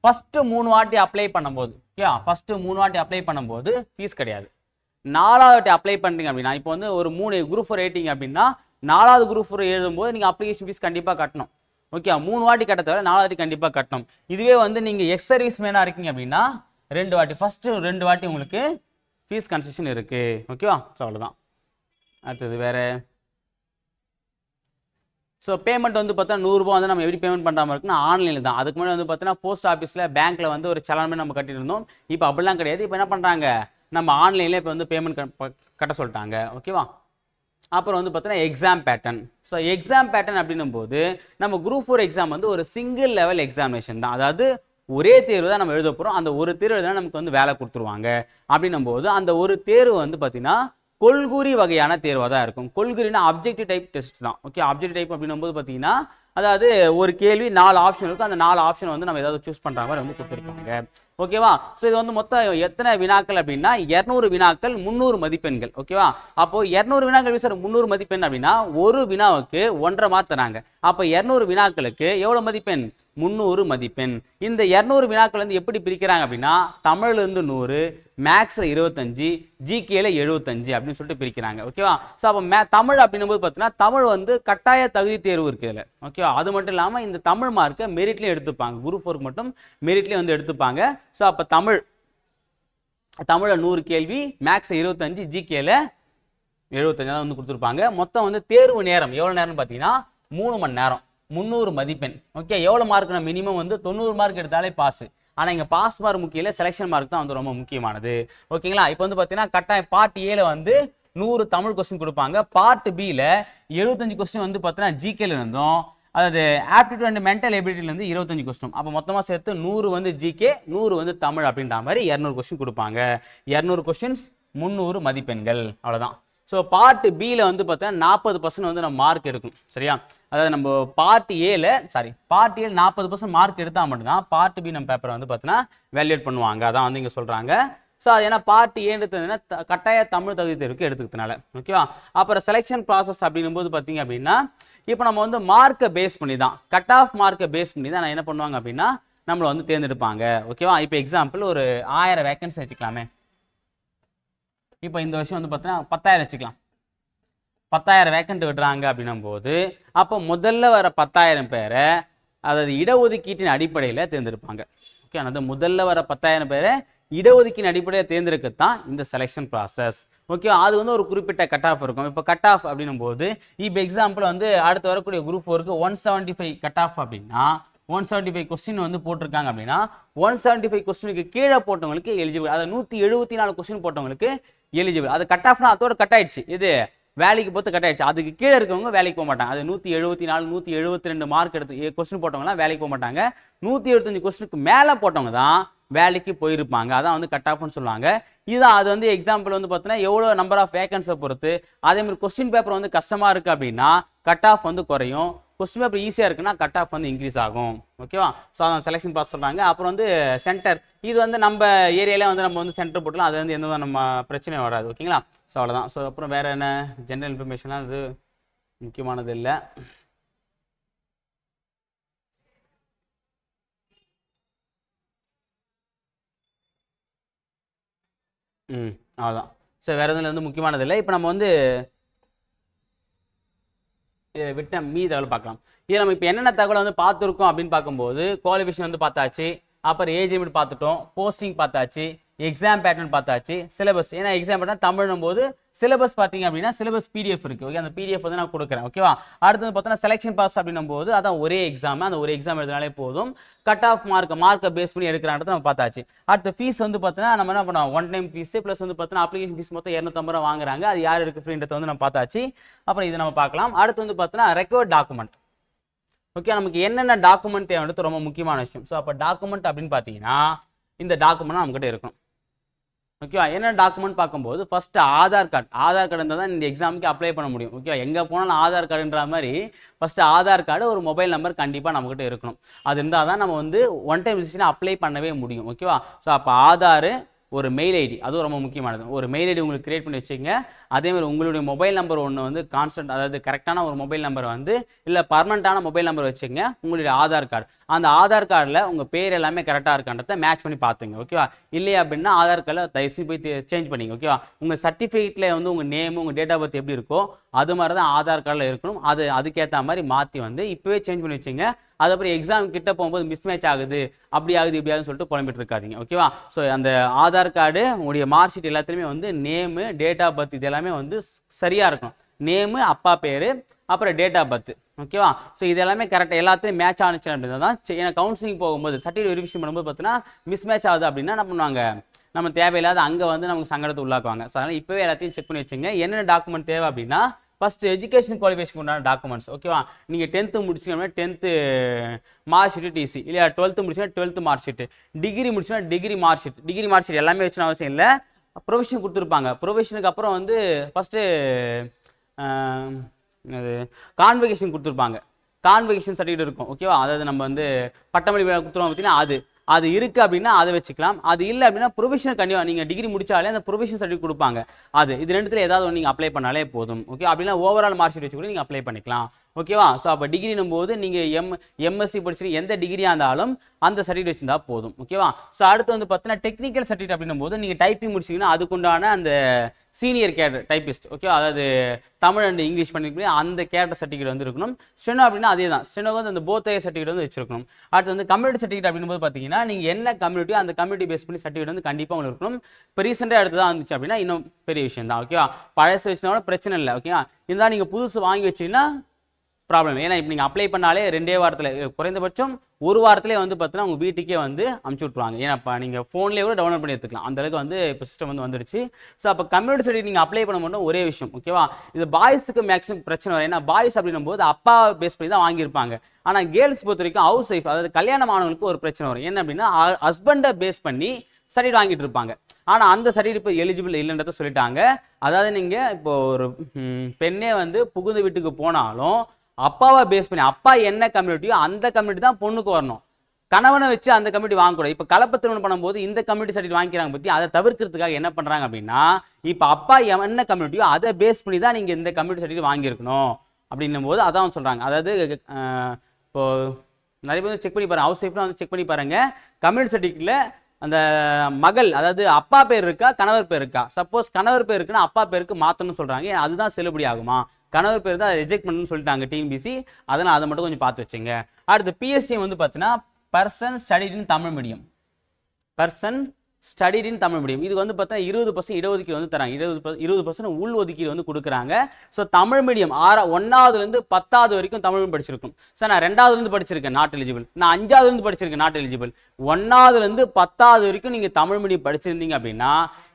ஃபஸ்ட்டு 3 வாட்டி அப்ளை பண்ணும்போது, ஓகேவா, ஃபஸ்ட்டு 3 வாட்டி அப்ளை பண்ணும்போது ஃபீஸ் கிடையாது. 4வது வாட்டி அப்ளை பண்ணுறீங்க அப்படின்னா, இப்போ வந்து ஒரு 3 குரூப் 4 ரேட்டிங் அப்படின்னா 4வது குரூப் 4 எழுதும்போது நீங்கள் அப்ளிகேஷன் ஃபீஸ் கண்டிப்பாக கட்டணும். ஓகே, 3 வாட்டி கட்ட தவிர 4 வாட்டி கண்டிப்பாக கட்டணும். இதுவே வந்து நீங்கள் எக்ஸ் சர்வீஸ் மேனாக இருக்கீங்க அப்படின்னா 2 வாட்டி, ஃபஸ்ட்டு 2 வாட்டி உங்களுக்கு ஃபீஸ் கன்செஷன் இருக்குது. ஓகேவா? ஸோ அவ்வளோதான். அடுத்தது வேறு. ஸோ பேமெண்ட் வந்து பார்த்தா 100 ரூபா வந்து நம்ம எப்படி பேமெண்ட் பண்ணுறாமல் இருக்குன்னா ஆன்லைனில் தான். அதுக்கு முன்னாடி வந்து பார்த்தீங்கன்னா போஸ்ட் ஆஃபீஸில் பேங்க்கில் வந்து ஒரு சலான் நம்ம கட்டிட்டு இருந்தோம். இப்போ அப்படிலாம் கிடையாது. இப்போ என்ன பண்ணுறாங்க, நம்ம ஆன்லைனில் இப்போ வந்து பேமெண்ட் கட்ட சொல்லிட்டாங்க. ஓகேவா? அப்புறம் வந்து பார்த்தீங்கன்னா exam pattern. So exam pattern அப்படின்னும் போது நம்ம குரூப் 4 எக்ஸாம் வந்து ஒரு சிங்கிள் லெவல் எக்ஸாமினேஷன் தான். அதாவது ஒரே தேர்வு தான் நம்ம எழுத போகிறோம். அந்த ஒரு தேர்வு எழுதினா நமக்கு வந்து வேலை கொடுத்துருவாங்க. அப்படின்னும் போது அந்த ஒரு தேர்வு வந்து பார்த்தீங்கன்னா கொள்குறி வகையான தேர்வாக தான் இருக்கும். கொள்குறினா அப்ஜெக்டிவ் டைப் டெஸ்ட் தான். ஓகே, அப்ஜெக்டிவ் டைப் அப்படின்னும் போது பார்த்தீங்கன்னா அதாவது ஒரு கேள்வி 4 ஆப்ஷன் இருக்கும். அந்த 4 ஆப்ஷன் வந்து நம்ம ஏதாவது சூஸ் பண்ணுற மாதிரி வந்து கொடுத்துருப்பாங்க. ஓகேவா? ஸோ இது வந்து மொத்தம் எத்தனை வினாக்கள் அப்படின்னா 200 வினாக்கள் 300 மதிப்பெண்கள். ஓகேவா? அப்போ 200 வினாக்கள் சார் 300 மதிப்பெண் அப்படின்னா ஒரு வினாவுக்கு 1.5 மார்க் தராங்க. அப்போ 200 வினாக்களுக்கு எவ்வளோ மதிப்பெண்? 300 மதிப்பெண். இந்த 200 வினாக்கள் வந்து எப்படி பிரிக்கிறாங்க அப்படின்னா தமிழ்லேருந்து 100, மேக்ஸில் 25, ஜிகேல 75 அப்படின்னு சொல்லிட்டு பிரிக்கிறாங்க. ஓகேவா? ஸோ அப்போ தமிழ் அப்படின்னும் போது பார்த்தீங்கன்னா தமிழ் வந்து கட்டாய தகுதி தேர்வு இருக்குது இதில். ஓகேவா? அது மட்டும் இல்லாமல் இந்த தமிழ் மார்க்கை மெரிட்லேயும் எடுத்துப்பாங்க. குரூப் 4 மட்டும் மெரிட்லேயும் வந்து எடுத்துப்பாங்க. ஸோ அப்போ தமிழில் 100 கேள்வி, மேக்ஸ் 25, ஜிகேல 75 வந்து கொடுத்துருப்பாங்க. மொத்தம் வந்து தேர்வு நேரம் எவ்வளோ நேரம்னு பார்த்தீங்கன்னா 3 மணி நேரம், 300 மதிப்பெண். ஓகே, எவ்வளோ மார்க்னா மினிமம் வந்து 90 மார்க் எடுத்தாலே பாஸ். ஆனால் இங்கே பாஸ் மார்க் முக்கியம் இல்லை, செலெக்ஷன் மார்க் தான் வந்து ரொம்ப முக்கியமானது. ஓகேங்களா? இப்போ வந்து பார்த்தீங்கன்னா கட்டாயம் பார்ட் ஏல வந்து 100 தமிழ் கொஸ்டின் கொடுப்பாங்க. பார்ட் பியில் 75 கொஸ்டின் வந்து பார்த்தீங்கன்னா ஜிகேல இருந்தும், அதாவது ஆப்டிடியூட் அண்ட் மென்டல் எபிலிட்டிலேருந்து 25 கொஸ்டின். அப்போ மொத்தமாக சேர்த்து 100 வந்து ஜிகே, 100 வந்து தமிழ் அப்படின்ற மாதிரி 200 கொஸ்டின் கொடுப்பாங்க. 200 கொஸ்டின்ஸ் 300 மதிப்பெண்கள், அவ்வளோதான். ஸோ பார்ட் பியில் வந்து பார்த்தீங்கன்னா 40% வந்து நம்ம மார்க் எடுக்கும். சரியா? அதாவது நம்ம பார்ட் ஏல 40% மார்க் எடுத்தால் மட்டும்தான் பார்ட் பி நம்ம பேப்பரை வந்து பார்த்தீங்கன்னா வேல்யூட் பண்ணுவாங்க. அதான் வந்து இங்கே சொல்கிறாங்க. ஸோ அது ஏன்னா பார்ட் ஏன்னு எடுத்ததுன்னா கட்டாய தமிழ் தகுதி தேர்வுக்கு எடுத்துக்கிறதுனால. ஓகேவா? அப்புறம் செலெக்ஷன் ப்ராசஸ் அப்படின்னும் போது பார்த்தீங்க அப்படின்னா இப்போ நம்ம வந்து மார்க்கை பேஸ் பண்ணி தான், கட் ஆஃப் மார்க்கை பேஸ் பண்ணி தான் நான் என்ன பண்ணுவாங்க அப்படின்னா நம்மளை வந்து தேர்ந்தெடுப்பாங்க. ஓகேவா? இப்போ எக்ஸாம்பிள் ஒரு 1000 வேகன்சி வச்சுக்கலாமே. இப்போ இந்த வருஷம் வந்து பார்த்தீங்கன்னா 10,000 வச்சுக்கலாம். 10,000 வேக்கண்ட் விடுறாங்க அப்படின்னும் போது அப்போ முதல்ல வர 10,000 பேரை அதாவது இடஒதுக்கீட்டின் அடிப்படையில் தேர்ந்தெடுப்பாங்க. ஓகே, அதாவது முதல்ல வர 10,000 பேரை இடஒதுக்கீட்டின் அடிப்படையில் தேர்ந்தெடுக்கத்தான் இந்த செலெக்ஷன் ப்ராசஸ். ஓகே, அது வந்து ஒரு குறிப்பிட்ட கட் ஆஃப் இருக்கும். இப்போ கட் ஆஃப் அப்படின்னும் போது இப்போ எக்ஸாம்பிள் வந்து அடுத்து வரக்கூடிய குரூப் 4க்கு 175 கட் ஆஃப் அப்படின்னா 175 கொஸ்டின் வந்து போட்டிருக்காங்க அப்படின்னா 175 கொஸ்டினுக்கு கீழே போட்டவங்களுக்கு எலிஜிபிள். அதாவது 174 கொஸ்டின் போட்டவங்களுக்கு எலிஜிபிள். அது கட் ஆஃப்னா அதோட கட் ஆயிடுச்சு. இது வேலைக்கு பொறுத்து கட் ஆயிடுச்சு. அதுக்கு கீழே இருக்கவங்க வேலைக்கு போக மாட்டாங்க. அது 174, 172 மார்க் எடுத்து கொஸ்டின் போட்டவங்கலாம் வேலைக்கு போக மாட்டாங்க. 175 கொஸ்டினுக்கு மேலே போட்டவங்க தான் வேலைக்கு போயிருப்பாங்க. அதான் வந்து கட் ஆஃப்னு சொல்லுவாங்க. இதுதான் அது வந்து எக்ஸாம்பிள் வந்து பார்த்தீங்கன்னா எவ்வளோ நம்பர் ஆஃப் வேகன்ஸை பொறுத்து. அதே மாதிரி கொஸ்டின் பேப்பர் வந்து கஷ்டமாக இருக்குது அப்படின்னா கட் ஆஃப் வந்து குறையும். கொஸ்டின் பேப்பர் ஈஸியாக இருக்குன்னா கட் ஆஃப் வந்து இன்க்ரீஸ் ஆகும். ஓகேவா? ஸோ அதான் செலெக்ஷன் ப்ராசஸ் சொல்கிறாங்க. அப்புறம் வந்து சென்டர், இது வந்து நம்ம ஏரியாவில் வந்து நம்ம வந்து சென்டர் போட்டலாம். அது வந்து எந்த நம்ம பிரச்சனையும் வராது. ஓகேங்களா? ஸோ அவ்வளோதான். ஸோ அப்புறம் வேறு என்ன ஜென்ரல் இன்ஃபர்மேஷன்லாம் அது முக்கியமானது இல்லை. அவ்வளோதான். ஸோ வேறு எதுவும் வந்து முக்கியமானது இல்லை. இப்போ நம்ம வந்து விட்ட மீதி தகவல் பார்க்கலாம். இது நம்ம இப்போ என்னென்ன தகவல் வந்து பார்த்துருக்கோம் அப்படின்னு பார்க்கும்போது குவாலிஃபிகேஷன் வந்து பார்த்தாச்சு, அப்புறம் ஏஜ் லிமிட் பார்த்துட்டோம், போஸ்டிங் பார்த்தாச்சு, எக்ஸாம் பேட்டர்ன் பார்த்தாச்சு, சிலபஸ். ஏன்னா எக்ஸாம் பேட்டர்ன் தமிழும் போது சிலபஸ் பார்த்தீங்க அப்படின்னா சிலபஸ் பிடிஎஃப் இருக்குது. ஓகே, அந்த பிடிஎஃப் வந்து நான் கொடுக்குறேன். ஓகேவா? அடுத்தது பார்த்தோன்னா செலெக்ஷன் பாஸ் அப்படின்னும் போது அதான் ஒரே எக்ஸாம், அந்த ஒரு எக்ஸாம் எழுதினாலே போதும். கட் ஆஃப் மார்க்கை பேஸ் பண்ணி எடுக்கிறான்றது நம்ம பார்த்தாச்சு. அடுத்த ஃபீஸ் வந்து பார்த்தீங்கன்னா நம்ம என்ன பண்ணுவோம், ஒன் டைம் ஃபீஸ் ப்ளஸ் வந்து பார்த்தீங்கன்னா அப்ளிகேஷன் ஃபீஸ் மொத்தம் 250 ரூபா வாங்குறாங்க. அது யார் இருக்குது ஃப்ரீன்றதை வந்து நம்ம பார்த்தாச்சு. அப்புறம் இது நம்ம பார்க்கலாம். அடுத்து வந்து பார்த்தீங்கன்னா ரெக்கார்ட் டாக்குமெண்ட். ஓகே, நமக்கு என்னென்ன டாக்குமெண்ட் தேவைன்றது ரொம்ப முக்கியமான விஷயம். ஸோ அப்போ டாக்குமெண்ட் அப்படின்னு பார்த்தீங்கன்னா இந்த டாக்குமெண்ட் நம்மகிட்ட இருக்கணும். ஓகேவா? என்ன டாக்குமெண்ட் பார்க்கும்போது ஃபர்ஸ்ட் ஆதார் கார்டு இருந்தால் தான் இந்த எக்ஸாமுக்கு அப்ளை பண்ண முடியும். ஓகேவா? எங்கே போனாலும் ஆதார் கார்டுன்ற மாதிரி ஃபர்ஸ்ட் ஆதார் கார்டு, ஒரு மொபைல் நம்பர் கண்டிப்பாக நம்மகிட்ட இருக்கணும். அது இருந்தால் தான் நம்ம வந்து ஒன் டைம் ரிஜிஸ்ட்ரேஷன் அப்ளை பண்ணவே முடியும். ஓகேவா? ஸோ அப்போ ஆதார், ஒரு மெயில் ஐடி, அதுவும் ரொம்ப முக்கியமானது. ஒரு மெயில் ஐடி உங்களுக்கு கிரியேட் பண்ணி வச்சுங்க. அதேமாதிரி உங்களுடைய மொபைல் நம்பர் ஒன்று வந்து கான்ஸ்டன்ட், அதாவது கரெக்டான ஒரு மொபைல் நம்பர் வந்து இல்லை பர்மனெண்ட்டான மொபைல் நம்பர் வச்சுங்க. உங்களுடைய ஆதார் கார்டு, அந்த ஆதார் கார்டில் உங்கள் பேர் எல்லாமே கரெக்டாக இருக்கான்றதை மேட்ச் பண்ணி பார்த்துங்க. ஓகேவா? இல்லையா அப்படின்னா ஆதார் கார்டில் தயவுசெய்து போய் சேஞ்ச் பண்ணிங்க. ஓகேவா? உங்கள் சர்டிஃபிகேட்டில் வந்து உங்கள் நேம், உங்கள் டேட் ஆஃப் பர்த் எப்படி இருக்கோ அது மாதிரி தான் ஆதார் கார்டில் இருக்கணும். அதுக்கேற்ற மாதிரி மாற்றி வந்து இப்போவே சேஞ்ச் பண்ணி வச்சுங்க. அதுக்கப்புறம் எக்ஸாம் கிட்ட போகும்போது மிஸ்மேட்ச் ஆகுது, அப்படி ஆகுது இப்படி ஆகுதுன்னு சொல்லிட்டு புலம்பிட்டு இருக்காதீங்க. ஓகேவா? ஸோ அந்த ஆதார் கார்டு உங்களுடைய மார்க் ஷீட் எல்லாத்துலேயுமே வந்து நேமு, டேட் ஆஃப் பர்த் இது எல்லாமே வந்து சரியாக இருக்கணும். நேமு, அப்பா பேர், அப்புறம் டேட் ஆஃப் பர்த். ஓகேவா? ஸோ இது எல்லாமே கரெக்டாக எல்லாத்தையும் மேட்ச் ஆனிச்சு அப்படின்னா தான். ஏன்னா கவுன்சிலிங் போகும்போது சர்டிஃபிகேட் வெரிஃபிகேஷன் பண்ணும்போது பார்த்தீங்கன்னா மிஸ்மேட்ச் ஆகுது அப்படின்னா என்ன பண்ணுவாங்க, நம்ம தேவையில்லாத அங்கே வந்து நமக்கு சங்கடத்தை உள்ளாக்குவாங்க. ஸோ அதனால் இப்போவே எல்லாத்தையும் செக் பண்ணி வச்சுங்க. என்னென்ன டாக்குமெண்ட் தேவை அப்படின்னா ஃபர்ஸ்ட் எஜுகேஷன் குவாலிஃபிகேஷன் உண்டான டாக்குமெண்ட்ஸ். ஓகேவா? நீங்கள் 10th முடிச்சிங்கன்னா 10th mark sheet TC, இல்லையா 12th முடிச்சுன்னா 12th மார்க் ஷீட், டிகிரி முடிச்சுன்னா degree mark sheet. Degree mark sheet எல்லாமே வச்சுன்னு அவசியம் இல்லை. ப்ரொவிஷன் கொடுத்துருப்பாங்க. ப்ரொவிஷனுக்கு அப்புறம் வந்து ஃபஸ்ட்டு கான்வெகேஷன் கொடுத்துருப்பாங்க. கான்வெகேஷன் சர்டிஃபிகேட் இருக்கும். ஓகேவா? அதாவது நம்ம வந்து பட்டமளி கொடுத்துருவோம் பார்த்தீங்கன்னா அது இருக்குது அப்படின்னா அதை வச்சுக்கலாம். அது இல்லை அப்படின்னா ப்ரொவிஷன் கண்டிப்பாக நீங்கள் டிகிரி முடிச்சாலே அந்த ப்ரொவிஷன் சர்டிஃபிகேட் கொடுப்பாங்க. இது ரெண்டுத்தில் ஏதாவது ஒன்று நீங்கள் அப்ளை பண்ணாலே போதும். ஓகே? அப்படின்னா ஓவரால் மார்க் ஷீட் வச்சு கூட நீங்கள் அப்ளை பண்ணிக்கலாம். ஓகேவா? ஸோ அப்போ டிகிரினும் போது நீங்கள் எம்எஸ்சி படிச்சு எந்த டிகிரியாக இருந்தாலும் அந்த சர்டிஃபிகேட் வச்சுருந்தா போதும். ஓகேவா? ஸோ அடுத்து வந்து பார்த்தீங்கன்னா டெக்னிக்கல் சர்டிஃபிகேட் அப்படின்னும் போது நீங்கள் டைப்பிங் முடிச்சிங்கன்னா அதுக்குண்டான அந்த சீனியர் கேடர் டைப்பிஸ்ட். ஓகே? அதாவது தமிழ் அண்ட் இங்கிலீஷ் பண்ணிருக்கீங்க அந்த கேடர் சர்டிஃபிகேட் வந்து இருக்கணும். ஸ்டெனோ அப்படின்னா அதே தான். ஸ்டெனோ வந்து அந்த போத் சர்டிஃபிகேட் வந்து வச்சிருக்கணும். அடுத்து வந்து கம்யூனிட்டி சர்டிஃபிகேட் அப்படின்னும் போது பார்த்தீங்கன்னா நீங்கள் என்ன கம்யூனிட்டியோ அந்த கம்யூனிட்டி பேஸ் பண்ணி சர்டிஃபிகேட் வந்து கண்டிப்பாக உங்களுக்கு இருக்கணும். இப்போ ரீசெண்டாக எடுத்து தான் வந்துச்சு அப்படின்னா இன்னும் பெரிய விஷயம் தான். ஓகேவா? பழசு வச்சுனா பிரச்சனை இல்லை. ஓகேவா? இருந்தால் நீங்கள் புதுசு வாங்கி வச்சிங்கன்னா ப்ராப்ளம். ஏன்னா இப்போ நீங்கள் அப்ளை பண்ணாலே 2 வாரத்தில் குறைந்தபட்சம் 1 வாரத்திலே வந்து பார்த்தீங்கன்னா உங்கள் வீட்டுக்கே வந்து அமுச்சு விட்ருவாங்க. ஏன்னா இப்போ நீங்கள் ஃபோன்லேயே கூட டவுன்லோட் பண்ணி எடுத்துக்கலாம். அந்தளவுக்கு வந்து இப்போ சிஸ்டம் வந்து வந்துடுச்சு. ஸோ அப்போ கம்யூனிட்டி சர்டிஃபிகேட் நீங்கள் அப்ளை பண்ண மட்டும் ஒரே விஷயம். ஓகேவா? இது பாய்ஸுக்கு மேக்ஸிமம் பிரச்சனை வரும். ஏன்னா பாய்ஸ் அப்படின்னும் போது அப்பா பேஸ் பண்ணி தான் வாங்கியிருப்பாங்க. ஆனால் கேர்ள்ஸ் பொறுத்த வரைக்கும் ஹவுஸ் ஒய்ஃப், அதாவது கல்யாணம் ஆனவங்களுக்கு ஒரு பிரச்சனை வரும். என்ன அப்படின்னா ஹஸ்பண்டை பேஸ் பண்ணி சர்டிஃபிகேட் வாங்கிட்டு இருப்பாங்க. ஆனால் அந்த சர்டிஃபிகேட் இப்போ எலிஜிபிள் இல்லைன்றத சொல்லிட்டாங்க. அதாவது நீங்கள் இப்போ ஒரு பெண்ணே வந்து புகுந்த வீட்டுக்கு போனாலும் அப்பாவை பேஸ் பண்ணி அப்பா என்ன கம்யூனிட்டியோ அந்த கம்யூனிட்டி தான் பொண்ணுக்கு வரணும். கணவனை வச்சு அந்த கம்யூனிட்டி வாங்கக்கூடாது. இப்போ கலப்பு திருமணம் பண்ணும்போது இந்த கம்யூனிட்டி சர்டிஃபிகேட் வாங்கிக்கிறாங்க பற்றி அதை தவிர்க்கிறதுக்காக என்ன பண்ணுறாங்க அப்படின்னா இப்போ அப்பா என்ன கம்யூனிட்டியோ அதை பேஸ் பண்ணி தான் நீங்கள் இந்த கம்யூனிட்டி சர்டிஃபிகேட் வாங்கியிருக்கணும் அப்படின்னும் போது அதான் சொல்கிறாங்க. அதாவது இப்போ நிறைய பேர் செக் பண்ணி பாருங்க, ஹவுஸ் ஒய்ஃப்லாம் வந்து செக் பண்ணி பாருங்க. கம்யூனிட்டி சர்டிஃபிகேட்டில் அந்த மகள் அதாவது அப்பா பேர் இருக்கா கணவர் பேர் இருக்கா? சப்போஸ் கணவர் பேர் இருக்குன்னா அப்பா பேருக்கு மாற்றணும்னு சொல்கிறாங்க. அதுதான் செல்லுபடி ஆகுமா? கணவர் பேர் தான் ரிஜெக்ட் பண்ணணும்னு சொல்லிட்டாங்க டிஎன்பிசி. அதனால் அதை மட்டும் கொஞ்சம் பார்த்து வச்சுங்க. அடுத்து பிஎஸ்சி வந்து பார்த்தீங்கன்னா person studied in Tamil medium. Person studied in Tamil medium. இது வந்து பார்த்தா 20% இடஒதுக்கீடு வந்து தராங்க. 20% உள் ஒதுக்கீடு வந்து கொடுக்குறாங்க. ஸோ தமிழ் மீடியம் 1ஆவதுலேருந்து 10ஆவது வரைக்கும் தமிழ் மீடியம் படிச்சிருக்கும். சார் நான் 2ஆவதுலேருந்து படிச்சிருக்கேன், நாட் எலிஜிபிள். நான் 5ஆவதுலேருந்து படிச்சிருக்கேன், நாட் எலிஜிபிள். 1ஆவதுலேருந்து 10ஆவது வரைக்கும் நீங்கள் தமிழ் மீடியம் படிச்சிருந்தீங்க அப்படின்னா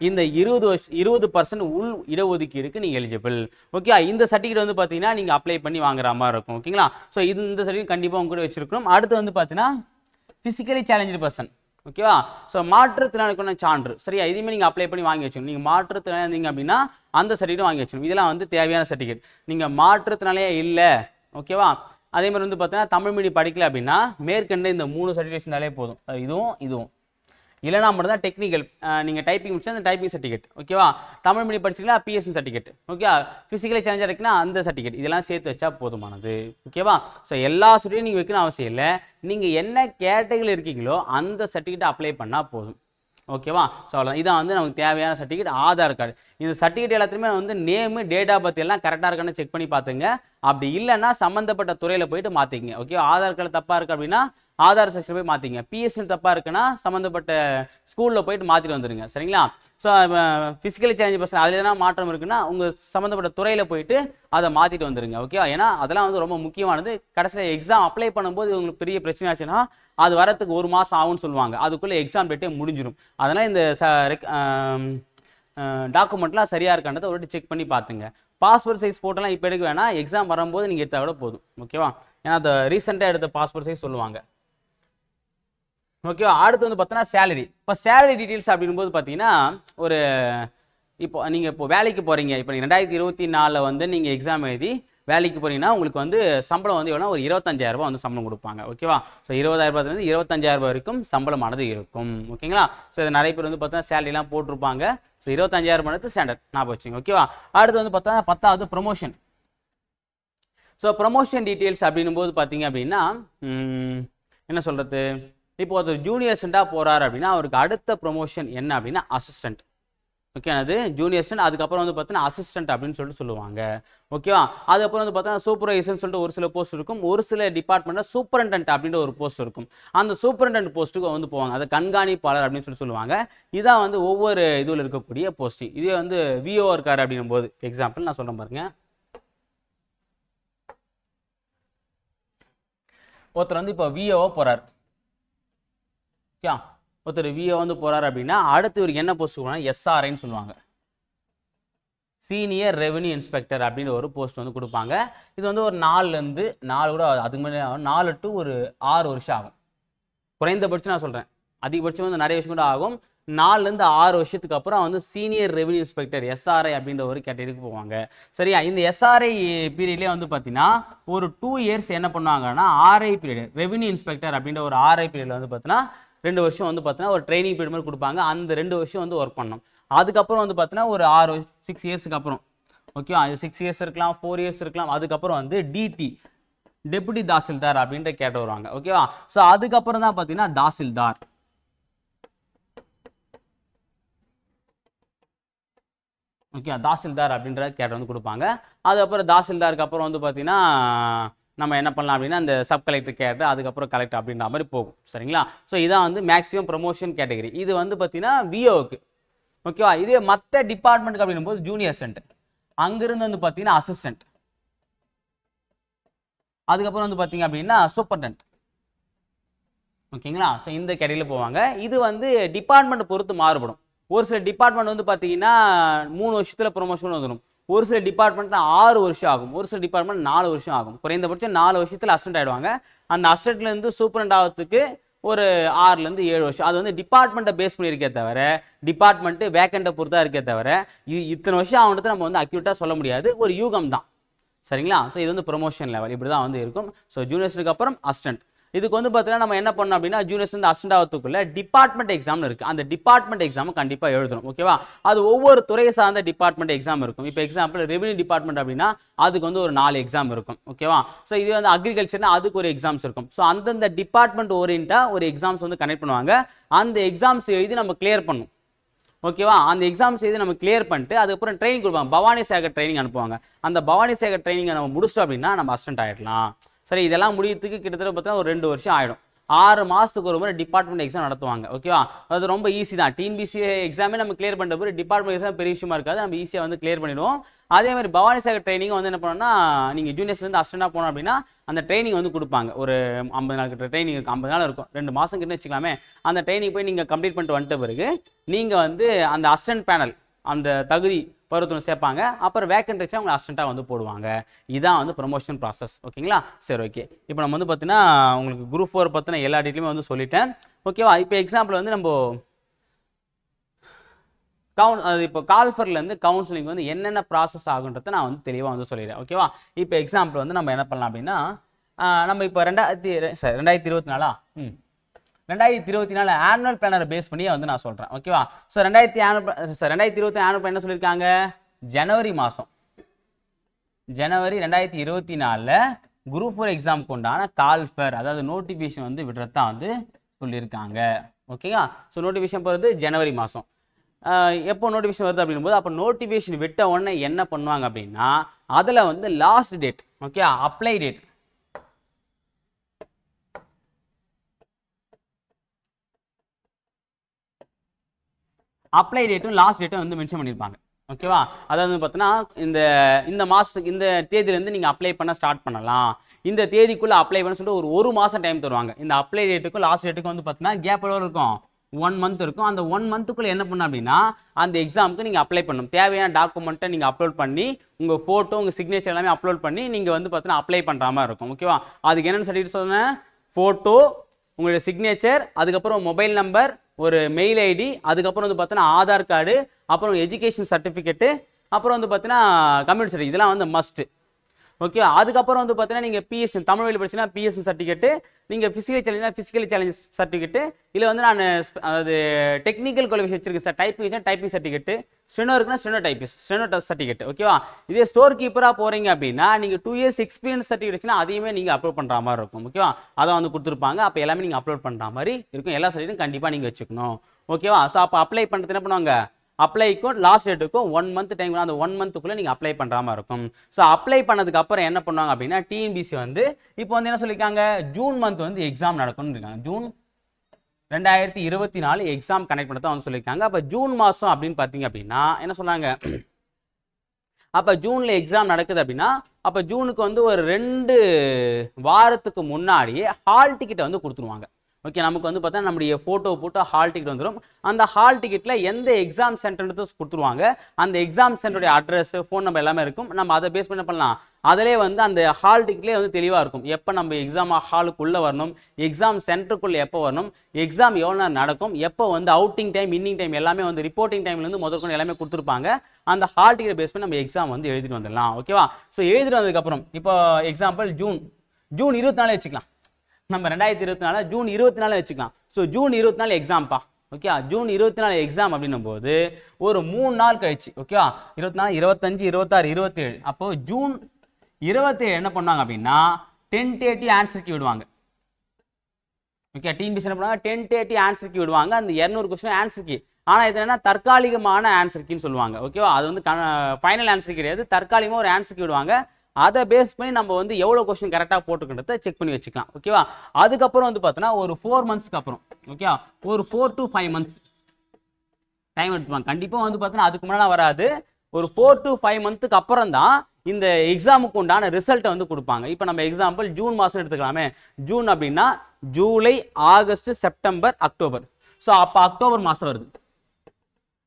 இந்த 20% உள் இடஒதுக்கீடுக்கு நீங்கள் எலிஜிபிள். ஓகே? இந்த சர்டிஃபிகேட் வந்து பார்த்தீங்கன்னா நீங்கள் அப்ளை பண்ணி வாங்குற மாதிரி இருக்கும். ஓகேங்களா? ஸோ இந்த சர்டிஃபிகேட் கண்டிப்பாக உங்க கூட வச்சிருக்கணும். அடுத்து வந்து பார்த்தீங்கன்னா ஃபிசிக்கலி சேலஞ்சு பர்சன். ஓகேவா? ஸோ மாற்றுத்திறனாளிக்கான சான்று. சரியா? இதுவுமே நீங்கள் அப்ளை பண்ணி வாங்கி வச்சுக்கணும். நீங்கள் மாற்றுத்திறனாளி இருந்தீங்க அப்படின்னா அந்த சர்டிஃபிகேட் வாங்கி வச்சுக்கணும். இதெல்லாம் வந்து தேவையான சர்டிஃபிகேட். நீங்கள் மாற்றுத்திறனாளியே இல்லை, ஓகேவா? அதே மாதிரி வந்து பார்த்தீங்கன்னா தமிழ் மீடியம் படிக்கல அப்படின்னா மேற்கண்ட இந்த 3 சர்டிஃபிகேட் இருந்தாலே போதும். இதுவும் இல்லைனா மட்டும் தான் டெக்னிக்கல். நீங்கள் டைப்பிங் முடிச்சா அந்த டைப்பிங் சர்டிஃபிகேட். ஓகேவா? தமிழ் மீடியம் படிச்சிங்களா பிஎஸ்சி சர்டிஃபிகேட். ஓகே? ஃபிசிக்கலி சேலஞ்சாக இருக்குன்னா அந்த சர்டிஃபிகேட். இதெல்லாம் சேர்த்து வச்சா போதுமானது. ஓகேவா? ஸோ எல்லா சர்டிஃபிகேட் நீங்கள் வைக்கணும் அவசியம் இல்லை. நீங்கள் என்ன கேட்டகரியில் இருக்கீங்களோ அந்த சர்டிஃபிகேட் அப்ளை பண்ணால் போதும். ஓகேவா? ஸோ அவ்வளோதான். இதான் வந்து நமக்கு தேவையான சர்டிஃபிகேட். ஆதார் கார்டு. இந்த சர்டிஃபிகேட் எல்லாத்தையுமே வந்து நேமு, டேட் ஆஃப் பர்த் எல்லாம் கரெக்டாக இருக்கான்னு செக் பண்ணி பார்த்துங்க. அப்படி இல்லைன்னா சம்மந்தப்பட்ட துறையில் போயிட்டு மாற்றிக்கங்க. ஓகே? ஆதார் கார்டு தப்பாக இருக்குது அப்படின்னா ஆதார் செக்ஷன் போய் மாற்றிங்க. பிஎஸ்சி தப்பாக இருக்குன்னா சம்மந்தப்பட்ட ஸ்கூலில் போயிட்டு மாற்றிட்டு வந்துடுங்க. சரிங்களா? ஸோ ஃபிசிக்கலி சேலஞ்சு பர்சன் அதில் எதனா மாற்றம் இருக்குன்னா உங்கள் சம்மந்தப்பட்ட துறையில் போயிட்டு அதை மாற்றிட்டு வந்துடுங்க. ஓகேவா? ஏன்னா அதெல்லாம் வந்து ரொம்ப முக்கியமானது. கடைசியில் எக்ஸாம் அப்ளை பண்ணும்போது உங்களுக்கு பெரிய பிரச்சனை ஆச்சுன்னா அது வரத்துக்கு 1 மாதம் ஆகும்னு சொல்லுவாங்க. அதுக்குள்ளே எக்ஸாம் டேட்டே முடிஞ்சிடும். அதனால் இந்த டாக்குமெண்ட்லாம் சரியாக இருக்கான்றதை ஒரு செக் பண்ணி பார்த்துங்க. பாஸ்போர்ட் சைஸ் ஃபோட்டோலாம் இப்போ எடுக்க வேணாம், எக்ஸாம் வரும்போது நீங்கள் எடுத்தால் கூட போதும். ஓகேவா? ஏன்னா அதை ரீசெண்டாக எடுத்த பாஸ்போர்ட் சைஸ் சொல்லுவாங்க. ஓகேவா? அடுத்து வந்து பார்த்தீங்கன்னா சேலரி. இப்போ சேலரி டீட்டெயில்ஸ் அப்படின்போது பார்த்தீங்கன்னா இப்போ நீங்கள் இப்போ வேலைக்கு போகிறீங்க. இப்போ நீங்கள் 2024 வந்து நீங்கள் எக்ஸாம் எழுதி வேலைக்கு போகிறீங்கன்னா உங்களுக்கு வந்து சம்பளம் வந்து எவ்வளோ ஒரு 25,000 ரூபாய் வந்து சம்பளம் கொடுப்பாங்க. ஓகேவா? ஸோ 20,000 ரூபாயிலேருந்து 25,000 ரூபாய் வரைக்கும் சம்பளமானது இருக்கும். ஓகேங்களா? ஸோ இது நிறைய பேர் வந்து பார்த்தீங்கன்னா சேலரிலாம் போட்டிருப்பாங்க. ஸோ 25,000 ரூபாய் ஸ்டாண்டர்ட் ஞாபகம் வச்சுங்க. ஓகேவா? அடுத்து வந்து பார்த்தா 10வது ப்ரொமோஷன். ஸோ ப்ரொமோஷன் டீட்டெயில்ஸ் அப்படின்னும் போது பார்த்தீங்க அப்படின்னா என்ன சொல்கிறது, இப்போ ஒரு ஜூனியர் அசிஸ்டண்டாக போகிறாரு அப்படின்னா அவருக்கு அடுத்த ப்ரொமோஷன் என்ன அப்படின்னா அசிஸ்டன்ட். ஓகே, அது ஜூனியர் அசிஸ்டன்ட், அதுக்கப்புறம் வந்து பார்த்தீங்கன்னா அசிஸ்டன்ட் அப்படின்னு சொல்லிட்டு சொல்லுவாங்க. ஓகேவா, அதுக்கப்புறம் வந்து பார்த்தீங்கன்னா சூப்பர்வைசர்னு சொல்லிட்டு ஒரு சில போஸ்ட் இருக்கும். ஒரு சில டிபார்ட்மெண்ட்டில் சூப்பரண்டன்ட் அப்படின்ற ஒரு போஸ்ட் இருக்கும். அந்த சூப்பரண்டன்ட் போஸ்ட்டுக்கு வந்து போவாங்க. அதை கண்காணிப்பாளர் அப்படின்னு சொல்லி சொல்லுவாங்க. இதான் வந்து ஒவ்வொரு இதில் இருக்கக்கூடிய போஸ்டிங். இதே வந்து விஓ இருக்காரு அப்படின்னும் போது எக்ஸாம்பிள் நான் சொல்கிறேன் பாருங்க. ஒருத்தர் வந்து இப்போ விஓ போகிறார். ஓகே, ஒருத்தர் விஓ வந்து போகிறார் அப்படின்னா அடுத்து இவருக்கு என்ன போஸ்ட் கொடுப்பாங்க, எஸ்ஆர்ஐன்னு சொல்லுவாங்க, சீனியர் ரெவென்யூ இன்ஸ்பெக்டர் அப்படின்னு ஒரு போஸ்ட் வந்து கொடுப்பாங்க. இது வந்து ஒரு 4 கூட அதுக்கு மேலே 4 to ஒரு 6 வருஷம் ஆகும். குறைந்தபட்சம் நான் சொல்கிறேன், அதிகபட்சம் வந்து நிறைய வருஷம் கூட ஆகும். 4 to 6 வருஷத்துக்கு அப்புறம் வந்து சீனியர் ரெவென்யூ இன்ஸ்பெக்டர் எஸ்ஆர்ஐ அப்படின்ற ஒரு கேட்டகரிக்கு போவாங்க. சரியா, இந்த எஸ்ஆர்ஐ பீரியட்லேயே வந்து பார்த்தீங்கன்னா ஒரு 2 years என்ன பண்ணுவாங்கன்னா ஆர்ஐ பீரியட், ரெவென்யூ இன்ஸ்பெக்டர் அப்படின்ற ஒரு ஆர்ஐ பீரியடில் வந்து பார்த்தீங்கன்னா 2 வருஷம் வந்து பார்த்தீங்கன்னா ஒரு ட்ரைனிங் பீரியட் மாதிரி கொடுப்பாங்க. அந்த 2 வருஷம் வந்து ஒர்க் பண்ணணும். அதுக்கப்புறம் வந்து பார்த்தீங்கன்னா ஒரு 6 இயர்ஸுக்கு அப்புறம், ஓகே, அது 6 years இருக்கலாம், 4 years இருக்கலாம். அதுக்கப்புறம் வந்து டிடி, டெபுட்டி தாசில்தார் அப்படின்ற கேட்டு வருவாங்க. ஓகேவா, ஸோ அதுக்கப்புறம் தான் பார்த்தீங்கன்னா தாசில்தார். ஓகே, தாசில்தார் அப்படின்ற கேட்டு வந்து கொடுப்பாங்க. அதுக்கப்புறம் தாசில்தாருக்கு அப்புறம் வந்து பார்த்தீங்கன்னா நம்ம என்ன பண்ணலாம் அப்படின்னா அந்த சப் கலெக்டர் கேட்டு, அதுக்கப்புறம் கலெக்டர் அப்படின்ற மாதிரி போகும். சரிங்களா, ஸோ இதான் வந்து மேக்ஸிமம் ப்ரமோஷன் கேட்டகரி. இது வந்து பார்த்தீங்கன்னா விஓக்கு. ஓகேவா, இதே மற்ற டிபார்ட்மெண்ட்டுக்கு அப்படின்னும் போது ஜூனியர் அசிஸ்டன்ட், அங்கிருந்து வந்து பார்த்தீங்கன்னா அசிஸ்டன்ட், அதுக்கப்புறம் வந்து பார்த்தீங்க அப்படின்னா சூப்பர்டென்ட். ஓகேங்களா, ஸோ இந்த கேட்டகரியில் போவாங்க. இது வந்து டிபார்ட்மெண்ட் பொறுத்து மாறுபடும். ஒரு சில டிபார்ட்மெண்ட் வந்து பார்த்தீங்கன்னா 3 வருஷத்தில் ப்ரொமோஷன் வந்துடும். ஒரு சில டிபார்ட்மெண்ட்ல 6 வருஷம் ஆகும். ஒரு சில டிபார்ட்மெண்ட் 4 வருஷம் ஆகும். குறைந்தபட்சம் 4 வருஷத்தில் அசிஸ்டன்ட் ஆயிடுவாங்க. அந்த அசிஸ்டன்ட்லேருந்து சூப்பரண்ட் ஆகிறதுக்கு ஒரு 6 to 7 வருஷம். அது வந்து டிபார்ட்மெண்ட்டை பேஸ் பண்ணியிருக்கே தவிர, டிபார்ட்மெண்ட்டு வேக்கண்ட்டை பொறுத்தா இருக்கே தவிர, இத்தனை வருஷம் ஆகுன்றது நம்ம வந்து அக்யூரேட்டாக சொல்ல முடியாது. ஒரு யூகம் தான். சரிங்களா, ஸோ இது வந்து ப்ரொமோஷன் லெவல் இப்படி தான் வந்து இருக்கும். ஸோ ஜூனியர்ஸுக்கு அப்புறம் அசிஸ்டன்ட். இதுக்கு வந்து பார்த்தீங்கன்னா நம்ம என்ன பண்ணணும் அப்படின்னா ஜூனியர்ஸ் வந்து அசிஸ்டன்ட் ஆகிறதுக்குள்ள டிபார்ட்மெண்ட் எக்ஸாம்னு இருக்குது. அந்த டிபார்ட்மெண்ட் எக்ஸாம் கண்டிப்பாக எழுதணும். ஓகேவா, அது ஒவ்வொரு துறையை சார்ந்த டிபார்ட்மெண்ட் எக்ஸாம் இருக்கும். இப்போ எக்ஸாம்பிள் ரெவென்யூ டிபார்ட்மெண்ட் அப்படின்னா அதுக்கு வந்து ஒரு 4 எக்ஸாம் இருக்கும். ஓகேவா, ஸோ இது வந்து அக்ரிகல்ச்சர்னா அதுக்கு ஒரு எக்ஸாம்ஸ் இருக்கும். ஸோ அந்தந்த டிபார்ட்மெண்ட் ஓரியண்டாக ஒரு எக்ஸாம்ஸ் வந்து கனெக்ட் பண்ணுவாங்க. அந்த எக்ஸாம்ஸ் எழுதி நம்ம கிளியர் பண்ணணும். ஓகேவா, அந்த எக்ஸாம்ஸ் எழுதி நம்ம கிளியர் பண்ணிட்டு அதுக்கப்புறம் ட்ரைனிங் கொடுப்பாங்க. பவானி சேகர் ட்ரைனிங் அனுப்புவாங்க. அந்த பவானி சேகர் ட்ரைனிங்கை நம்ம முடிச்சிட்டோம் அப்படின்னா நம்ம அசிஸ்டன்ட் ஆகிடலாம். சரி, இதெல்லாம் முடியறதுக்கு கிட்டத்தட்ட பார்த்தீங்கன்னா ஒரு 2 வருஷம் ஆகிடும். 6 மாதத்துக்கு ஒரு முறை டிபார்ட்மெண்ட் எக்ஸாம் நடத்துவாங்க. ஓகேவா, அது ரொம்ப ஈஸி தான். டிஎன்பிசி எக்ஸாமே நம்ம கிளியர் பண்ணுற போது டிபார்ட்மெண்ட் எக்ஸாம் பெரிய விஷயமா இருக்காது. நம்ம ஈஸியாக வந்து கிளியர் பண்ணிடுவோம். அதே மாதிரி பவானி சாகர் ட்ரைனிங் வந்து என்ன பண்ணணும்னா நீங்கள் ஜூனியர்ஸ்லேருந்து அசிஸ்டண்டாக போனோம் அப்படின்னா அந்த ட்ரைனிங் வந்து கொடுப்பாங்க. ஒரு 50 நாள் கிட்ட ட்ரைனிங் இருக்கும். 50 நாள் இருக்கும். 2 மாதம் கிட்ட வச்சுக்கலாமே. அந்த ட்ரைனிங் போய் நீங்கள் கம்ப்ளீட் பண்ணிட்டு வந்துட்ட பிறகு நீங்கள் வந்து அந்த அசிஸ்டன்ட் பேனல் அந்த தகுதி பருவத்தில் சேர்ப்பாங்க. அப்புறம் வேக்கன்ட் வச்சு அவங்க அசிஸ்டண்ட்டாக வந்து போடுவாங்க. இதான் வந்து ப்ரமோஷன் ப்ராசஸ். ஓகேங்களா, சரி, ஓகே. இப்போ நம்ம வந்து பார்த்தீங்கன்னா உங்களுக்கு குரூப் 4 பற்றின எல்லா டீட்டெயிலுமே வந்து சொல்லிட்டேன். ஓகேவா, இப்போ எக்ஸாம்பிள் வந்து நம்ம இப்போ கால்ஃபர்லேருந்து கவுன்சிலிங் வந்து என்னென்ன ப்ராசஸ் ஆகுன்றதை நான் வந்து தெளிவாக வந்து சொல்லிடுறேன். ஓகேவா, இப்போ எக்ஸாம்பிள் வந்து நம்ம என்ன பண்ணலாம் அப்படின்னா நம்ம இப்போ 2024 ஆனுவல் பிளானரை பேஸ் பண்ணி வந்து நான் சொல்கிறேன். ஓகேவா, ஸோ 2020 ஆனுவல் பிளான் என்ன சொல்லியிருக்காங்க, ஜனவரி 2024 குரூப் 4 எக்ஸாமுக்கு உண்டான கால்ஃபர் அதாவது நோட்டிஃபிகேஷன் வந்து விடுறதான் வந்து சொல்லியிருக்காங்க. ஓகேங்களா, ஸோ நோட்டிஃபிகேஷன் போகிறது ஜனவரி மாதம். எப்போ நோட்டிஃபிகேஷன் வருது அப்படின்னும் போது அப்போ நோட்டிஃபிகேஷன் விட்ட உடனே என்ன பண்ணுவாங்க அப்படின்னா அதில் வந்து last date, okay, apply date, apply டேட்டும் லாஸ்ட் டேட்டும் வந்து மென்ஷன் பண்ணியிருப்பாங்க. ஓகேவா, அதாவது வந்து பார்த்தீங்கன்னா இந்த மாதத்துக்கு இந்த தேதியிலேருந்து நீங்கள் அப்ளை பண்ண ஸ்டார்ட் பண்ணலாம். இந்த தேதிக்குள்ளே அப்ளை பண்ண சொல்லிட்டு ஒரு மாதம் டைம் தருவாங்க. இந்த அப்ளை டேட்டுக்கும் லாஸ்ட் டேட்டுக்கும் வந்து பார்த்தீங்கன்னா கேப் எவ்வளோ இருக்கும், 1 month இருக்கும். அந்த 1 monthக்குள்ளே என்ன பண்ணணும் அப்படின்னா அந்த எக்ஸாமுக்கு நீங்கள் அப்ளை பண்ணணும். தேவையான டாக்குமெண்ட்டை நீங்கள் அப்லோட் பண்ணி உங்கள் ஃபோட்டோ உங்கள் சிக்னேச்சர் எல்லாமே அப்லோட் பண்ணி நீங்கள் வந்து பார்த்தீங்கன்னா அப்ளை பண்ணுற மாதிரி இருக்கும். ஓகேவா, அதுக்கு என்னென்னு சர்டிஃபிகேட் சொன்னேன், ஃபோட்டோ, உங்களுடைய சிக்னேச்சர், அதுக்கப்புறம் மொபைல் நம்பர், ஒரு மெயில் ஐடி, அதுக்கப்புறம் வந்து பார்த்தீங்கன்னா ஆதார் கார்டு, அப்புறம் எஜுகேஷன் சர்டிஃபிகேட்டு, அப்புறம் வந்து பார்த்தீங்கன்னா கம்யூனிட்டி சர்டிஃபிகேட், இதெல்லாம் வந்து மஸ்ட்டு. ஓகே, அதுக்கப்புறம் வந்து பார்த்தீங்கன்னா நீங்கள் பிஎஸ் தமிழ் வழி படிச்சுன்னா பிஎஸ்சி சர்டிஃபிகேட்டு, நீங்கள் ஃபிசிக்கலி சேலஞ்ச் சர்டிஃபிகேட்டு, இதில் வந்து நான் அதாவது டெக்னிக்கல் குவாலிஃபிகேஷன் வச்சிருக்கேன் சார், டைப்பிங் சர்டிஃபிகேட்டு, ஸ்டெனோ இருக்குன்னா ஸ்டெனோ சர்டிஃபிகேட். ஓகேவா, இதே ஸ்டோர் கீப்பராக போகிறீங்க அப்படின்னா நீங்கள் 2 years எக்ஸ்பீரியன்ஸ் சர்டிஃபிகேட் வச்சுன்னா அதையுமே நீங்கள் அப்லோட் பண்ணுற மாதிரி இருக்கும். ஓகேவா, அதை வந்து கொடுத்துருப்பாங்க. அப்போ எல்லாமே நீங்கள் அப்லோட் பண்ணுற மாதிரி இருக்கும். எல்லா சர்டிஃபிகேட்டும் கண்டிப்பாக நீங்கள் வச்சுக்கணும். ஓகேவா, ஸோ அப்போ அப்ளை பண்ணுறது என்ன பண்ணுவாங்க, அப்ளைக்கும் லாஸ்ட் டேட்டுக்கும் 1 மந்த் டைம், அந்த 1 மந்த்துக்குள்ளே நீங்கள் அப்ளை பண்ணுற மாதிரி இருக்கும். ஸோ அப்ளை பண்ணதுக்கு அப்புறம் என்ன பண்ணுவாங்க அப்படின்னா டிஎன்பிசி வந்து இப்போ வந்து என்ன சொல்லியிருக்காங்க, ஜூன் மந்த் வந்து எக்ஸாம் நடக்கும்னு இருக்காங்க. ஜூன் 2024 எக்ஸாம் கனெக்ட் பண்ணதான் வந்து சொல்லியிருக்காங்க. அப்போ ஜூன் மாதம் அப்படின்னு பார்த்தீங்க அப்படின்னா என்ன சொன்னாங்க, அப்போ ஜூனில் எக்ஸாம் நடக்குது அப்படின்னா அப்போ ஜூனுக்கு வந்து ஒரு 2 வாரத்துக்கு முன்னாடியே ஹால் டிக்கெட்டை வந்து கொடுத்துருவாங்க. ஓகே, நமக்கு வந்து பார்த்தா நம்முடைய ஃபோட்டோ போட்டு ஹால் டிக்கெட் வந்துடும். அந்த ஹால் டிக்கெட்டில் எந்த எக்ஸாம் சென்டர்ன்றது கொடுத்துருவாங்க. அந்த எக்ஸாம் சென்டருடைய அட்ரஸ், ஃபோன் நம்பர் எல்லாமே இருக்கும். நம்ம அதை பேஸ் பண்ண பண்ணலாம். அதிலே வந்து அந்த ஹால் டிக்கெட்லேயே வந்து தெளிவாக இருக்கும், எப்போ நம்ம எக்ஸாம் ஹாலுக்குள்ளே வரணும், எக்ஸாம் சென்டருக்குள்ளே எப்போ வரணும், எக்ஸாம் எவ்வளோ நேரம் நடக்கும், எப்போ வந்து அவுட்டிங் டைம், இன்னிங் டைம் எல்லாமே வந்து ரிப்போர்ட்டிங் டைம்லேருந்து முதற்கொண்டு எல்லாமே கொடுத்துருப்பாங்க. அந்த ஹால் டிக்கெட் பேஸ் பண்ணி நம்ம எக்ஸாம் வந்து எழுதிட்டு வந்துடலாம். ஓகேவா? ஸோ எழுதிட்டு வந்ததுக்கப்புறம் இப்போ எக்ஸாம்பிள் ஜூன் 24 வச்சுக்கலாம். நம்ம 2024 ஜூன் 24 வச்சுக்கலாம். ஸோ ஜூன் 24 எக்ஸாம்ப்பா. ஓகே, ஜூன் 24 எக்ஸாம் அப்படின்னும் போது ஒரு 3 நாள் கழிச்சு, ஓகேவா, 24, 25, 26, 27, அப்போ ஜூன் 27 என்ன பண்ணாங்க அப்படின்னா டென்டேட்டிவ் ஆன்சர் கீ விடுவாங்க. ஓகே, டிஎன்பிசி என்ன பண்ணுவாங்க, டென்டேட்டிவ் ஆன்சர் கீ விடுவாங்க. அந்த 200 கொஸ்டின் ஆன்சர் கீ. ஆனால் இது என்ன, தற்காலிகமான ஆன்சர் கீன்னு சொல்லுவாங்க. ஓகேவா, அது வந்து ஃபைனல் ஆன்சர் கிடையாது, தற்காலிகமாக ஒரு ஆன்சர் கீ விடுவாங்க. அதை பேஸ் பண்ணி நம்ம வந்து எவ்வளோ கொஸ்டின் கரெக்டாக போட்டுக்கின்றத செக் பண்ணி வச்சுக்கலாம். ஓகேவா, அதுக்கப்புறம் வந்து பார்த்தோன்னா ஒரு 4 மந்த்ஸ்க்கு அப்புறம், ஓகே, ஒரு 4 to 5 மந்த்ஸ் டைம் எடுத்துப்பாங்க. கண்டிப்பாக வந்து பார்த்தோன்னா அதுக்கு முன்னாடி வராது. ஒரு 4 to 5 மந்த்துக்கு அப்புறம் தான் இந்த எக்ஸாமுக்கு உண்டான ரிசல்ட்டை வந்து கொடுப்பாங்க. இப்போ நம்ம எக்ஸாம்பிள் ஜூன் மாதம் எடுத்துக்கலாமே. ஜூன் அப்படின்னா July, August, September, October. So அப்போ அக்டோபர் மாதம் வருது.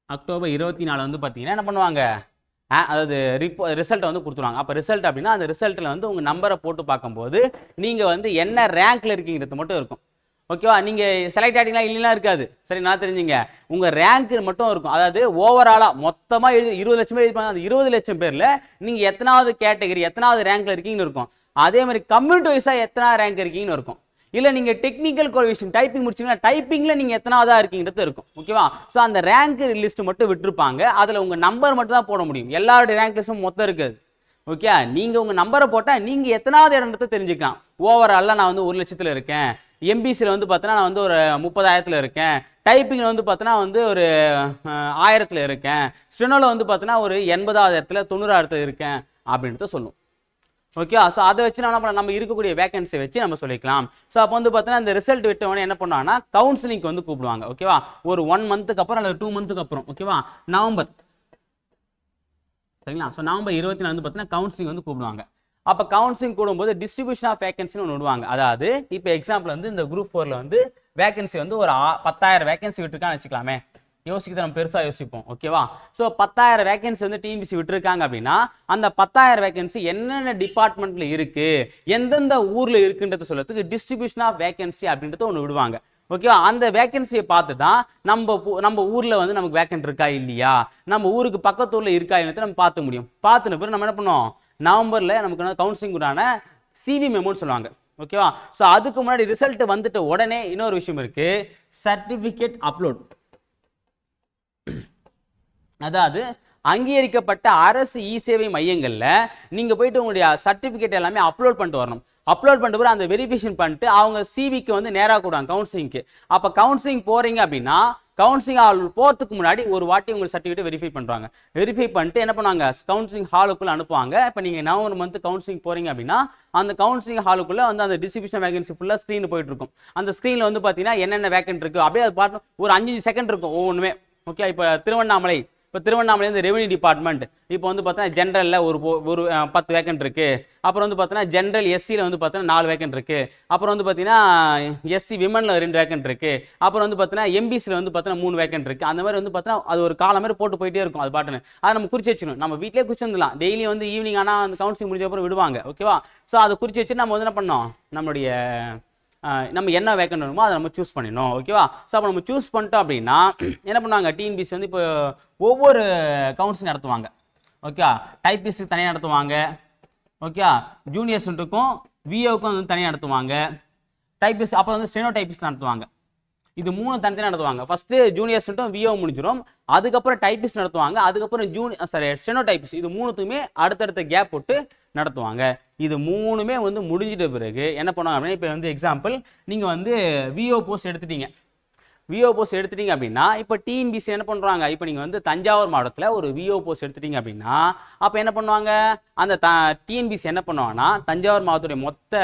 அக்டோபர் 24 வந்து பார்த்தீங்கன்னா என்ன பண்ணுவாங்க, அதாவது ரிசல்ட்டை வந்து கொடுத்துருவாங்க. அப்போ ரிசல்ட் அப்படின்னா அந்த ரிசல்ட்டில் வந்து உங்கள் நம்பரை போட்டு பார்க்கும்போது நீங்கள் வந்து என்ன ரேங்க்ல இருக்கீங்கிறது மட்டும் இருக்கும். ஓகேவா, நீங்கள் செலக்ட் ஆகிட்டீங்களா இல்லைன்னா இருக்காது. சரி, நான் தெரிஞ்சுங்க, உங்கள் ரேங்க் மட்டும் இருக்கும். அதாவது ஓவராலாக மொத்தமாக 20 லட்சம் பேர் இருப்பாங்க. அந்த 20 லட்சம் பேரில் நீங்கள் எத்தனாவது கேட்டகரி, எத்தனாவது ரேங்க்ல இருக்கீங்கன்னு இருக்கும். அதே மாதிரி கம்யூனிட்டி வைஸாக எத்தனாவது ரேங்க் இருக்கீங்கன்னு இருக்கும். இல்லை நீங்கள் டெக்னிக்கல் குவாலிஃபிகேஷன் டைப்பிங் முடிச்சிங்கன்னா டைப்பிங்கில் நீங்கள் எத்தனாவதாக இருக்கீங்கிறது இருக்கும். ஓகேவா, ஸோ அந்த ரேங்க் லிஸ்ட் மட்டும் விட்டுருப்பாங்க. அதில் உங்கள் நம்பர் மட்டும் தான் போட முடியும். எல்லாருடைய ரேங்க் லிஸ்ட்டும் மொத்தம் இருக்காது. ஓகே, நீங்கள் உங்கள் நம்பரை போட்டால் நீங்கள் எத்தனாவது இடத்தை தெரிஞ்சுக்கலாம். ஓவராலாக நான் வந்து 1 லட்சத்தில் இருக்கேன், எம்பிசியில் வந்து பார்த்தோன்னா நான் வந்து ஒரு 30,000 இருக்கேன், டைப்பிங்கில் வந்து பார்த்தோன்னா வந்து ஒரு 1000 இருக்கேன், ஸ்டெனோவில் வந்து பார்த்தோன்னா ஒரு 80,000, 90,000 இருக்கேன் அப்படின்றத சொல்லும். ஓகே, ஸோ அதை வச்சு நம்ம இருக்கக்கூடிய வேகன்சியை வச்சு நம்ம சொல்லிக்கலாம். ஸோ அப்போ வந்து பார்த்தோன்னா இந்த ரிசல்ட் விட்டவொடனே என்ன பண்ணுவாங்கன்னா கவுன்சிலிங்க்கு வந்து கூப்பிடுவாங்க. ஓகேவா, ஒரு 1 மந்த்துக்கு அப்புறம் அல்லது 2 மந்த்துக்கு அப்புறம். ஓகேவா, நவம்பர், சரிங்களா. ஸோ நவம்பர் 24 வந்து பார்த்தீங்கன்னா கவுன்சிலிங் வந்து கூப்பிடுவாங்க. அப்போ கவுன்சிலிங் கூடும்போது டிஸ்ட்ரிபியூஷன் ஆஃப் வேகன்சின்னு ஒன்று விடுவாங்க. அதாவது இப்போ எக்ஸாம்பிள் வந்து இந்த குரூப் 4ல வந்து வேகன்சி வந்து ஒரு 10,000 வேகன்சி விட்டுருக்கான்னு வச்சுக்கலாமே. யோசிக்கிறது நம்ம பெருசாக யோசிப்போம். ஓகேவா, ஸோ 10,000 வேகன்சி வந்து டிஎன்பிசி விட்டுருக்காங்க அப்படின்னா அந்த 10,000 வேகன்சி என்னென்ன டிபார்ட்மெண்ட்ல இருக்கு, எந்தெந்த ஊர்ல இருக்குன்றது சொல்றதுக்கு டிஸ்ட்ரிபியூஷன் ஆஃப் வேகன்சி அப்படின்றது ஒன்று விடுவாங்க. ஓகேவா, அந்த வேகன்சியை பார்த்து தான் நம்ம ஊர்ல வந்து நமக்கு வேகன்ட் இருக்கா இல்லையா, நம்ம ஊருக்கு பக்கத்து ஊர்ல இருக்கா இல்லைன்னு நம்ம பார்த்து முடியும். பார்த்துன பிறகு நம்ம என்ன பண்ணுவோம், நவம்பர்ல நமக்கு கவுன்சிலிங் உண்டான சிவி மெமோன்னு சொல்லுவாங்க. ஓகேவா, ஸோ அதுக்கு முன்னாடி ரிசல்ட் வந்துட்ட உடனே இன்னொரு விஷயம் இருக்கு, சர்டிபிகேட் அப்லோட். அதாவது அங்கீகரிக்கப்பட்ட அரசு இ சேவை மையங்கள்ல நீங்க போயிட்டு உங்களுடைய சர்டிபிகேட் எல்லாமே அப்லோட் பண்ணிட்டு வரணும். அப்லோட் பண்ணிட்டு பிறகு அந்த வெரிஃபிகேஷன் பண்ணிட்டு அவங்க சிவிக்கு வந்து நேராக கூடுவாங்க கவுன்சிலிங்க்கு. அப்போ கவுன்சிலிங் போறீங்க அப்படின்னா கவுன்சிலிங் ஹால் போகிறதுக்கு முன்னாடி ஒரு வாட்டி உங்களுக்கு சர்டிஃபிகேட் வெரிஃபை பண்ணுறாங்க. வெரிஃபை பண்ணிட்டு என்ன பண்ணுவாங்க, கவுன்சிலிங் ஹாலுக்குள்ளே அனுப்புவாங்க. இப்போ நீங்கள் நவம்பர் மந்த் கவுன்சிலிங் போகிறீங்க அப்படின்னா அந்த கவுன்சிலிங் ஹாலுக்குள்ளே வந்து அந்த டிஸ்ட்ரிபியூஷன் வேகன்சி ஃபுல்லாக ஸ்க்ரீன் போயிட்டு இருக்கும். அந்த ஸ்க்ரீனில் வந்து பார்த்தீங்கன்னா என்னென்ன வேகன்ட் இருக்குது அப்படியே அது பார்த்து ஒரு 5 செகண்ட் இருக்கும் ஒவ்வொன்றுமே. ஓகே, இப்போ திருவண்ணாமலை, இப்போ திருவண்ணாமலை ரெவென்யூ டிபார்ட்மெண்ட் இப்போ வந்து பார்த்தீங்கன்னா ஜென்ரலில் ஒரு 10 வேகன்ட் இருக்குது. அப்புறம் வந்து பார்த்தீங்கன்னா ஜென்ரல் எஸ்சியில் வந்து பார்த்தீங்கன்னா 4 வேகன்ட் இருக்குது. அப்புறம் வந்து பார்த்தீங்கன்னா எஸ்சி விமனில் 2 வேகன்ட் இருக்குது. அப்புறம் வந்து பார்த்தீங்கன்னா எம்பிசியில் வந்து பார்த்தீங்கன்னா 3 வேகன்ட் இருக்குது. அந்த மாதிரி வந்து பார்த்தீங்கன்னா அது ஒரு காலம் மாதிரி போட்டு போயிட்டே இருக்கும். அது பாட்டுன்னு அதை நம்ம குறிச்சு வச்சுக்கணும். நம்ம வீட்டிலே குறிச்சு வந்துடலாம். டெய்லி வந்து ஈவினிங் ஆனால் அந்த கவுன்சிலிங் முடிஞ்ச அப்புறம் விடுவாங்க. ஓகேவா, ஸோ அதை குறிச்சு வச்சு நம்ம வந்து என்ன பண்ணோம், நம்ம என்ன வேக்கன்ட் வேணுமோ அதை நம்ம சூஸ் பண்ணிடணும். ஓகேவா, ஸோ அப்போ நம்ம சூஸ் பண்ணிட்டோம் அப்படின்னா என்ன பண்ணுவாங்க, டிஎன்பிசி வந்து இப்போ ஒவ்வொரு கவுன்சிலிங் நடத்துவாங்க. ஓகே, டைப்பிஸ்ட்டுக்கு தனியாக நடத்துவாங்க. ஓகே, ஜூனியர் ஸ்டூடெண்ட்டுக்கும் விஓவுக்கும் வந்து தனியாக நடத்துவாங்க. டைப்பிஸ்ட் அப்புறம் வந்து ஸ்டெனோ டைப்பிஸ்ட் நடத்துவாங்க. இது 3 தனித்தனியாக நடத்துவாங்க. ஃபஸ்ட்டு ஜூனியர் ஸ்டூடெண்ட்டும் விஓ முடிஞ்சிடும். அதுக்கப்புறம் டைப்பிஸ்ட் நடத்துவாங்க. அதுக்கப்புறம் ஸ்டெனோ டைப்பிஸ்ட். இது 3த்துக்குமே அடுத்தடுத்த கேப் போட்டு நடத்துவாங்க. இது 3மே வந்து முடிஞ்சிட்ட பிறகு என்ன பண்ணுவாங்க அப்படின்னா இப்போ வந்து எக்ஸாம்பிள் நீங்கள் வந்து விஓ போஸ்ட் எடுத்துட்டீங்க. விஓ போஸ்ட் எடுத்துட்டீங்க அப்படின்னா இப்போ டிஎன்பிசி என்ன பண்ணுறாங்க, இப்போ நீங்கள் வந்து தஞ்சாவூர் மாவட்டத்தில் ஒரு விஓ போஸ்ட் எடுத்துட்டீங்க அப்படின்னா அப்போ என்ன பண்ணுவாங்க, அந்த டிஎன்பிசி என்ன பண்ணுவாங்கன்னா தஞ்சாவூர் மாவட்டத்துடைய மொத்த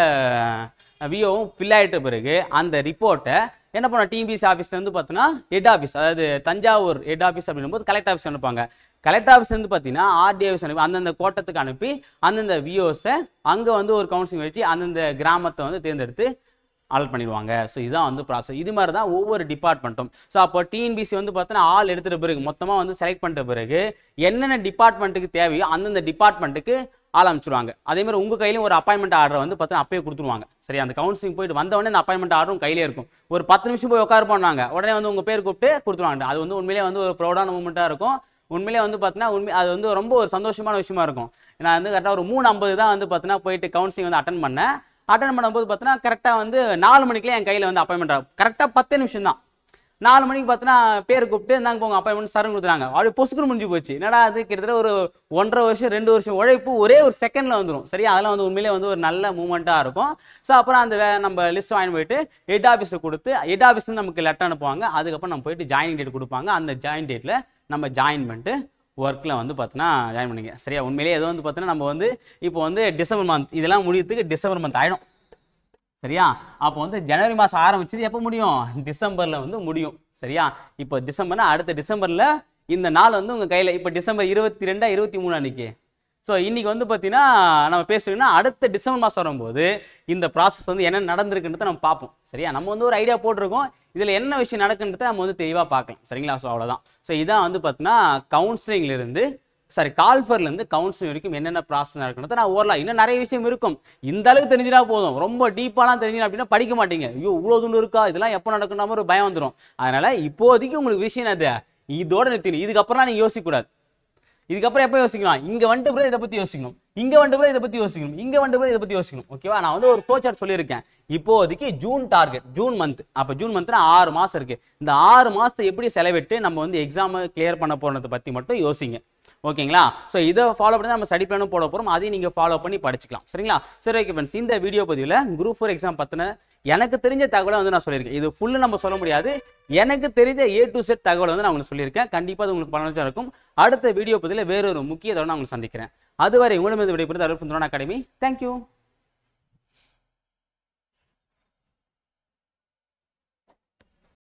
விஓவும் ஃபில் ஆகிட்ட பிறகு அந்த ரிப்போர்ட்டை என்ன பண்ணுவோம், டிஎன்பிசி ஆஃபீஸ்ல வந்து பார்த்தீங்கன்னா ஹெட் ஆஃபீஸ், அதாவது தஞ்சாவூர் ஹெட் ஆஃபீஸ் அப்படிங்கும்போது கலெக்டர் ஆஃபீஸ் அனுப்பாங்க. கலெக்டர் ஆஃபீஸ் வந்து பார்த்தீங்கன்னா ஆர்டி ஆஃபீஸ் அனுப்பி அந்தந்த கோட்டத்துக்கு அனுப்பி அந்தந்த விஓஸை அங்கே வந்து ஒரு கவுன்சிலிங் வச்சு அந்தந்த கிராமத்தை வந்து தேர்ந்தெடுத்து ஆல் பண்ணிடுவாங்க. ஸோ இதுதான் வந்து ப்ராசஸ். இது மாதிரி தான் ஒவ்வொரு டிபார்ட்மெண்ட்டும். ஸோ அப்போ டிஎன்பிசி வந்து பார்த்தீங்கன்னா ஆள் எடுத்துகிட்ட பிறகு மொத்தமாக வந்து செலக்ட் பண்ணிட்ட பிறகு என்னென்ன டிபார்ட்மெண்ட்டுக்கு தேவையோ அந்தந்த டிபார்ட்மெண்ட்டுக்கு ஆள் அமைச்சிருவாங்க. அதே மாதிரி உங்கள் கையிலும் ஒரு அப்பாயின்மெண்ட் ஆர்டர் வந்து பார்த்தீங்கன்னா அப்பயே கொடுத்துருவாங்க. சரி, அந்த கவுன்சிலிங் போயிட்டு வந்தவொடனே அந்த அப்பாயின்மெண்ட் ஆர்டரும் கையிலே இருக்கும். ஒரு 10 நிமிஷம் போய் உட்கார போனாங்க, உடனே வந்து உங்கள் பேர் கூப்பிட்டு கொடுத்துருவாங்க. அது வந்து உண்மையிலே வந்து ஒரு ப்ரௌடான மூமெண்ட்டாக இருக்கும். உண்மையிலே வந்து பார்த்தீங்கன்னா அது வந்து ரொம்ப ஒரு சந்தோஷமான விஷயமா இருக்கும். நான் வந்து கரெக்டாக ஒரு 3:50 தான் வந்து பார்த்தீங்கன்னா போயிட்டு கவுன்சிலிங் வந்து அட்டன் பண்ணும்போது பார்த்தீங்கன்னா கரெக்டாக வந்து 4 மணிக்குள்ளே என் கையில் வந்து அப்பாயின்மெண்ட் ஆகும். கரெக்டாக 10 நிமிஷம் தான். 4 மணிக்கு பார்த்தீங்கன்னா பேர் கூப்பிட்டு இருந்தாங்க போங்க அப்பாயின்மெண்ட் சரம் கொடுத்துறாங்க. அப்படியே பொசுக்குன்னு முடிஞ்சு போச்சு. என்னடா அது கிட்டத்தட்ட ஒரு 1.5 வருஷம் 2 வருஷம் உழைப்பு ஒரே ஒரு செகண்டில் வந்துடும். சரியா, அதெல்லாம் வந்து உண்மையிலே வந்து ஒரு நல்ல மூமெண்ட்டாக இருக்கும். ஸோ அப்புறம் அந்த நம்ம லிஸ்ட் வாங்கி போயிட்டு ஹெட் ஆஃபீஸில் கொடுத்து ஹெட் ஆஃபீஸ்லேருந்து நமக்கு லெட்டர் அனுப்புவாங்க. அதுக்கப்புறம் நம்ம போயிட்டு ஜாயினிங் டேட் கொடுப்பாங்க. அந்த ஜாயின் டேட்டில் நம்ம ஜாயின் பண்ணிட்டு ஒர்க்கில் வந்து பார்த்தீங்கன்னா ஜாயின் பண்ணிங்க. சரியா, உண்மையிலேயே எது வந்து பார்த்தீங்கன்னா நம்ம வந்து இப்போ வந்து டிசம்பர் மந்த் இதெல்லாம் முடியறதுக்கு டிசம்பர் மந்த் ஆகிடும். சரியா, அப்போ வந்து ஜனவரி மாதம் ஆரம்பிச்சது எப்போ முடியும், டிசம்பரில் வந்து முடியும். சரியா, இப்போ டிசம்பர்னா அடுத்த டிசம்பரில் இந்த நாள் வந்து உங்கள் கையில் இப்போ டிசம்பர் 22 23 அன்னைக்கு. ஸோ இன்றைக்கி வந்து பார்த்தீங்கன்னா நம்ம பேசுகிறோம்னா அடுத்த டிசம்பர் மாதம் வரும்போது இந்த ப்ராசஸ் வந்து என்ன நடந்திருக்குன்றதை நம்ம பார்ப்போம். சரியா, நம்ம வந்து ஒரு ஐடியா போட்டிருக்கோம், இதில் என்ன விஷயம் நடக்குன்றதை நம்ம வந்து தெளிவாக பார்க்கலாம். சரிங்களா, ஸோ அவ்வளோதான். ஸோ இதான் வந்து பார்த்தீங்கன்னா கவுன்சிலிங்லேருந்து கால்ஃபர்லேருந்து கவுன்சிலிங் வரைக்கும் என்னென்ன ப்ராசஸ் நடக்குறது நான் ஓரலாம். இன்னும் நிறைய விஷயம் இருக்கும். இந்த அளவுக்கு தெரிஞ்சினா போதும். ரொம்ப டீப்பாலாம் தெரிஞ்சினா அப்படின்னா படிக்க மாட்டீங்க. ஐயோ இவ்வளோ தூரம் இருக்கா, இதெல்லாம் எப்போ நடக்குன்ற மாதிரி ஒரு பயம் வந்துடும். அதனால இப்போதைக்கு உங்களுக்கு விஷயம் அது இதோட நிறுத்திடும். இதுக்கப்புறம் நீங்கள் யோசிக்கக்கூடாது. இதுக்கப்புறம் எப்போ யோசிக்கலாம், இங்கே வந்துட்டு பிறகு இதை பற்றி யோசிக்கணும், இங்கே வந்துட்டு பிறகு இதை பற்றி யோசிக்கணும், இங்கே வந்துட்டு பிறகு இதை பற்றி யோசிக்கணும். ஓகேவா, நான் வந்து ஒரு ஃப்ளோசார்ட் சொல்லியிருக்கேன். இப்போதைக்கு ஜூன் டார்கெட், ஜூன் மந்த். அப்போ ஜூன் மந்த்னா 6 மாதம் இருக்குது. இந்த 6 மாதத்தை எப்படி செலவிட்டு நம்ம வந்து எக்ஸாமை கிளியர் பண்ண போகிறத பற்றி மட்டும் யோசிங்க. ஓகேங்களா, ஸோ இதை ஃபாலோ பண்ணி நம்ம ஸ்டடி பிளானும் போட போகிறோம். அதையும் நீங்கள் ஃபாலோ பண்ணி படிச்சுக்கலாம். சரிங்களா, சரி ஓகே ஃப்ரெண்ட்ஸ், இந்த வீடியோ பதிவில் குரூப் 4 எக்ஸாம் பற்றின எனக்கு தெரிஞ்ச தகவலை வந்து நான் சொல்லியிருக்கேன். இது ஃபுல்லு நம்ம சொல்ல முடியாது. எனக்கு தெரிஞ்ச A to Z தகவலை வந்து நான் உங்களுக்கு சொல்லியிருக்கேன். கண்டிப்பாக அது உங்களுக்கு பலனளிச்சா இருக்கும். அடுத்த வீடியோ பதிவில் வேறொரு முக்கிய தகவலை நான் உங்களுக்கு சந்திக்கிறேன். அதுவரை உங்களிடமிருந்து விடைபெறுவது அருள் அகாடமி. தேங்க்யூ.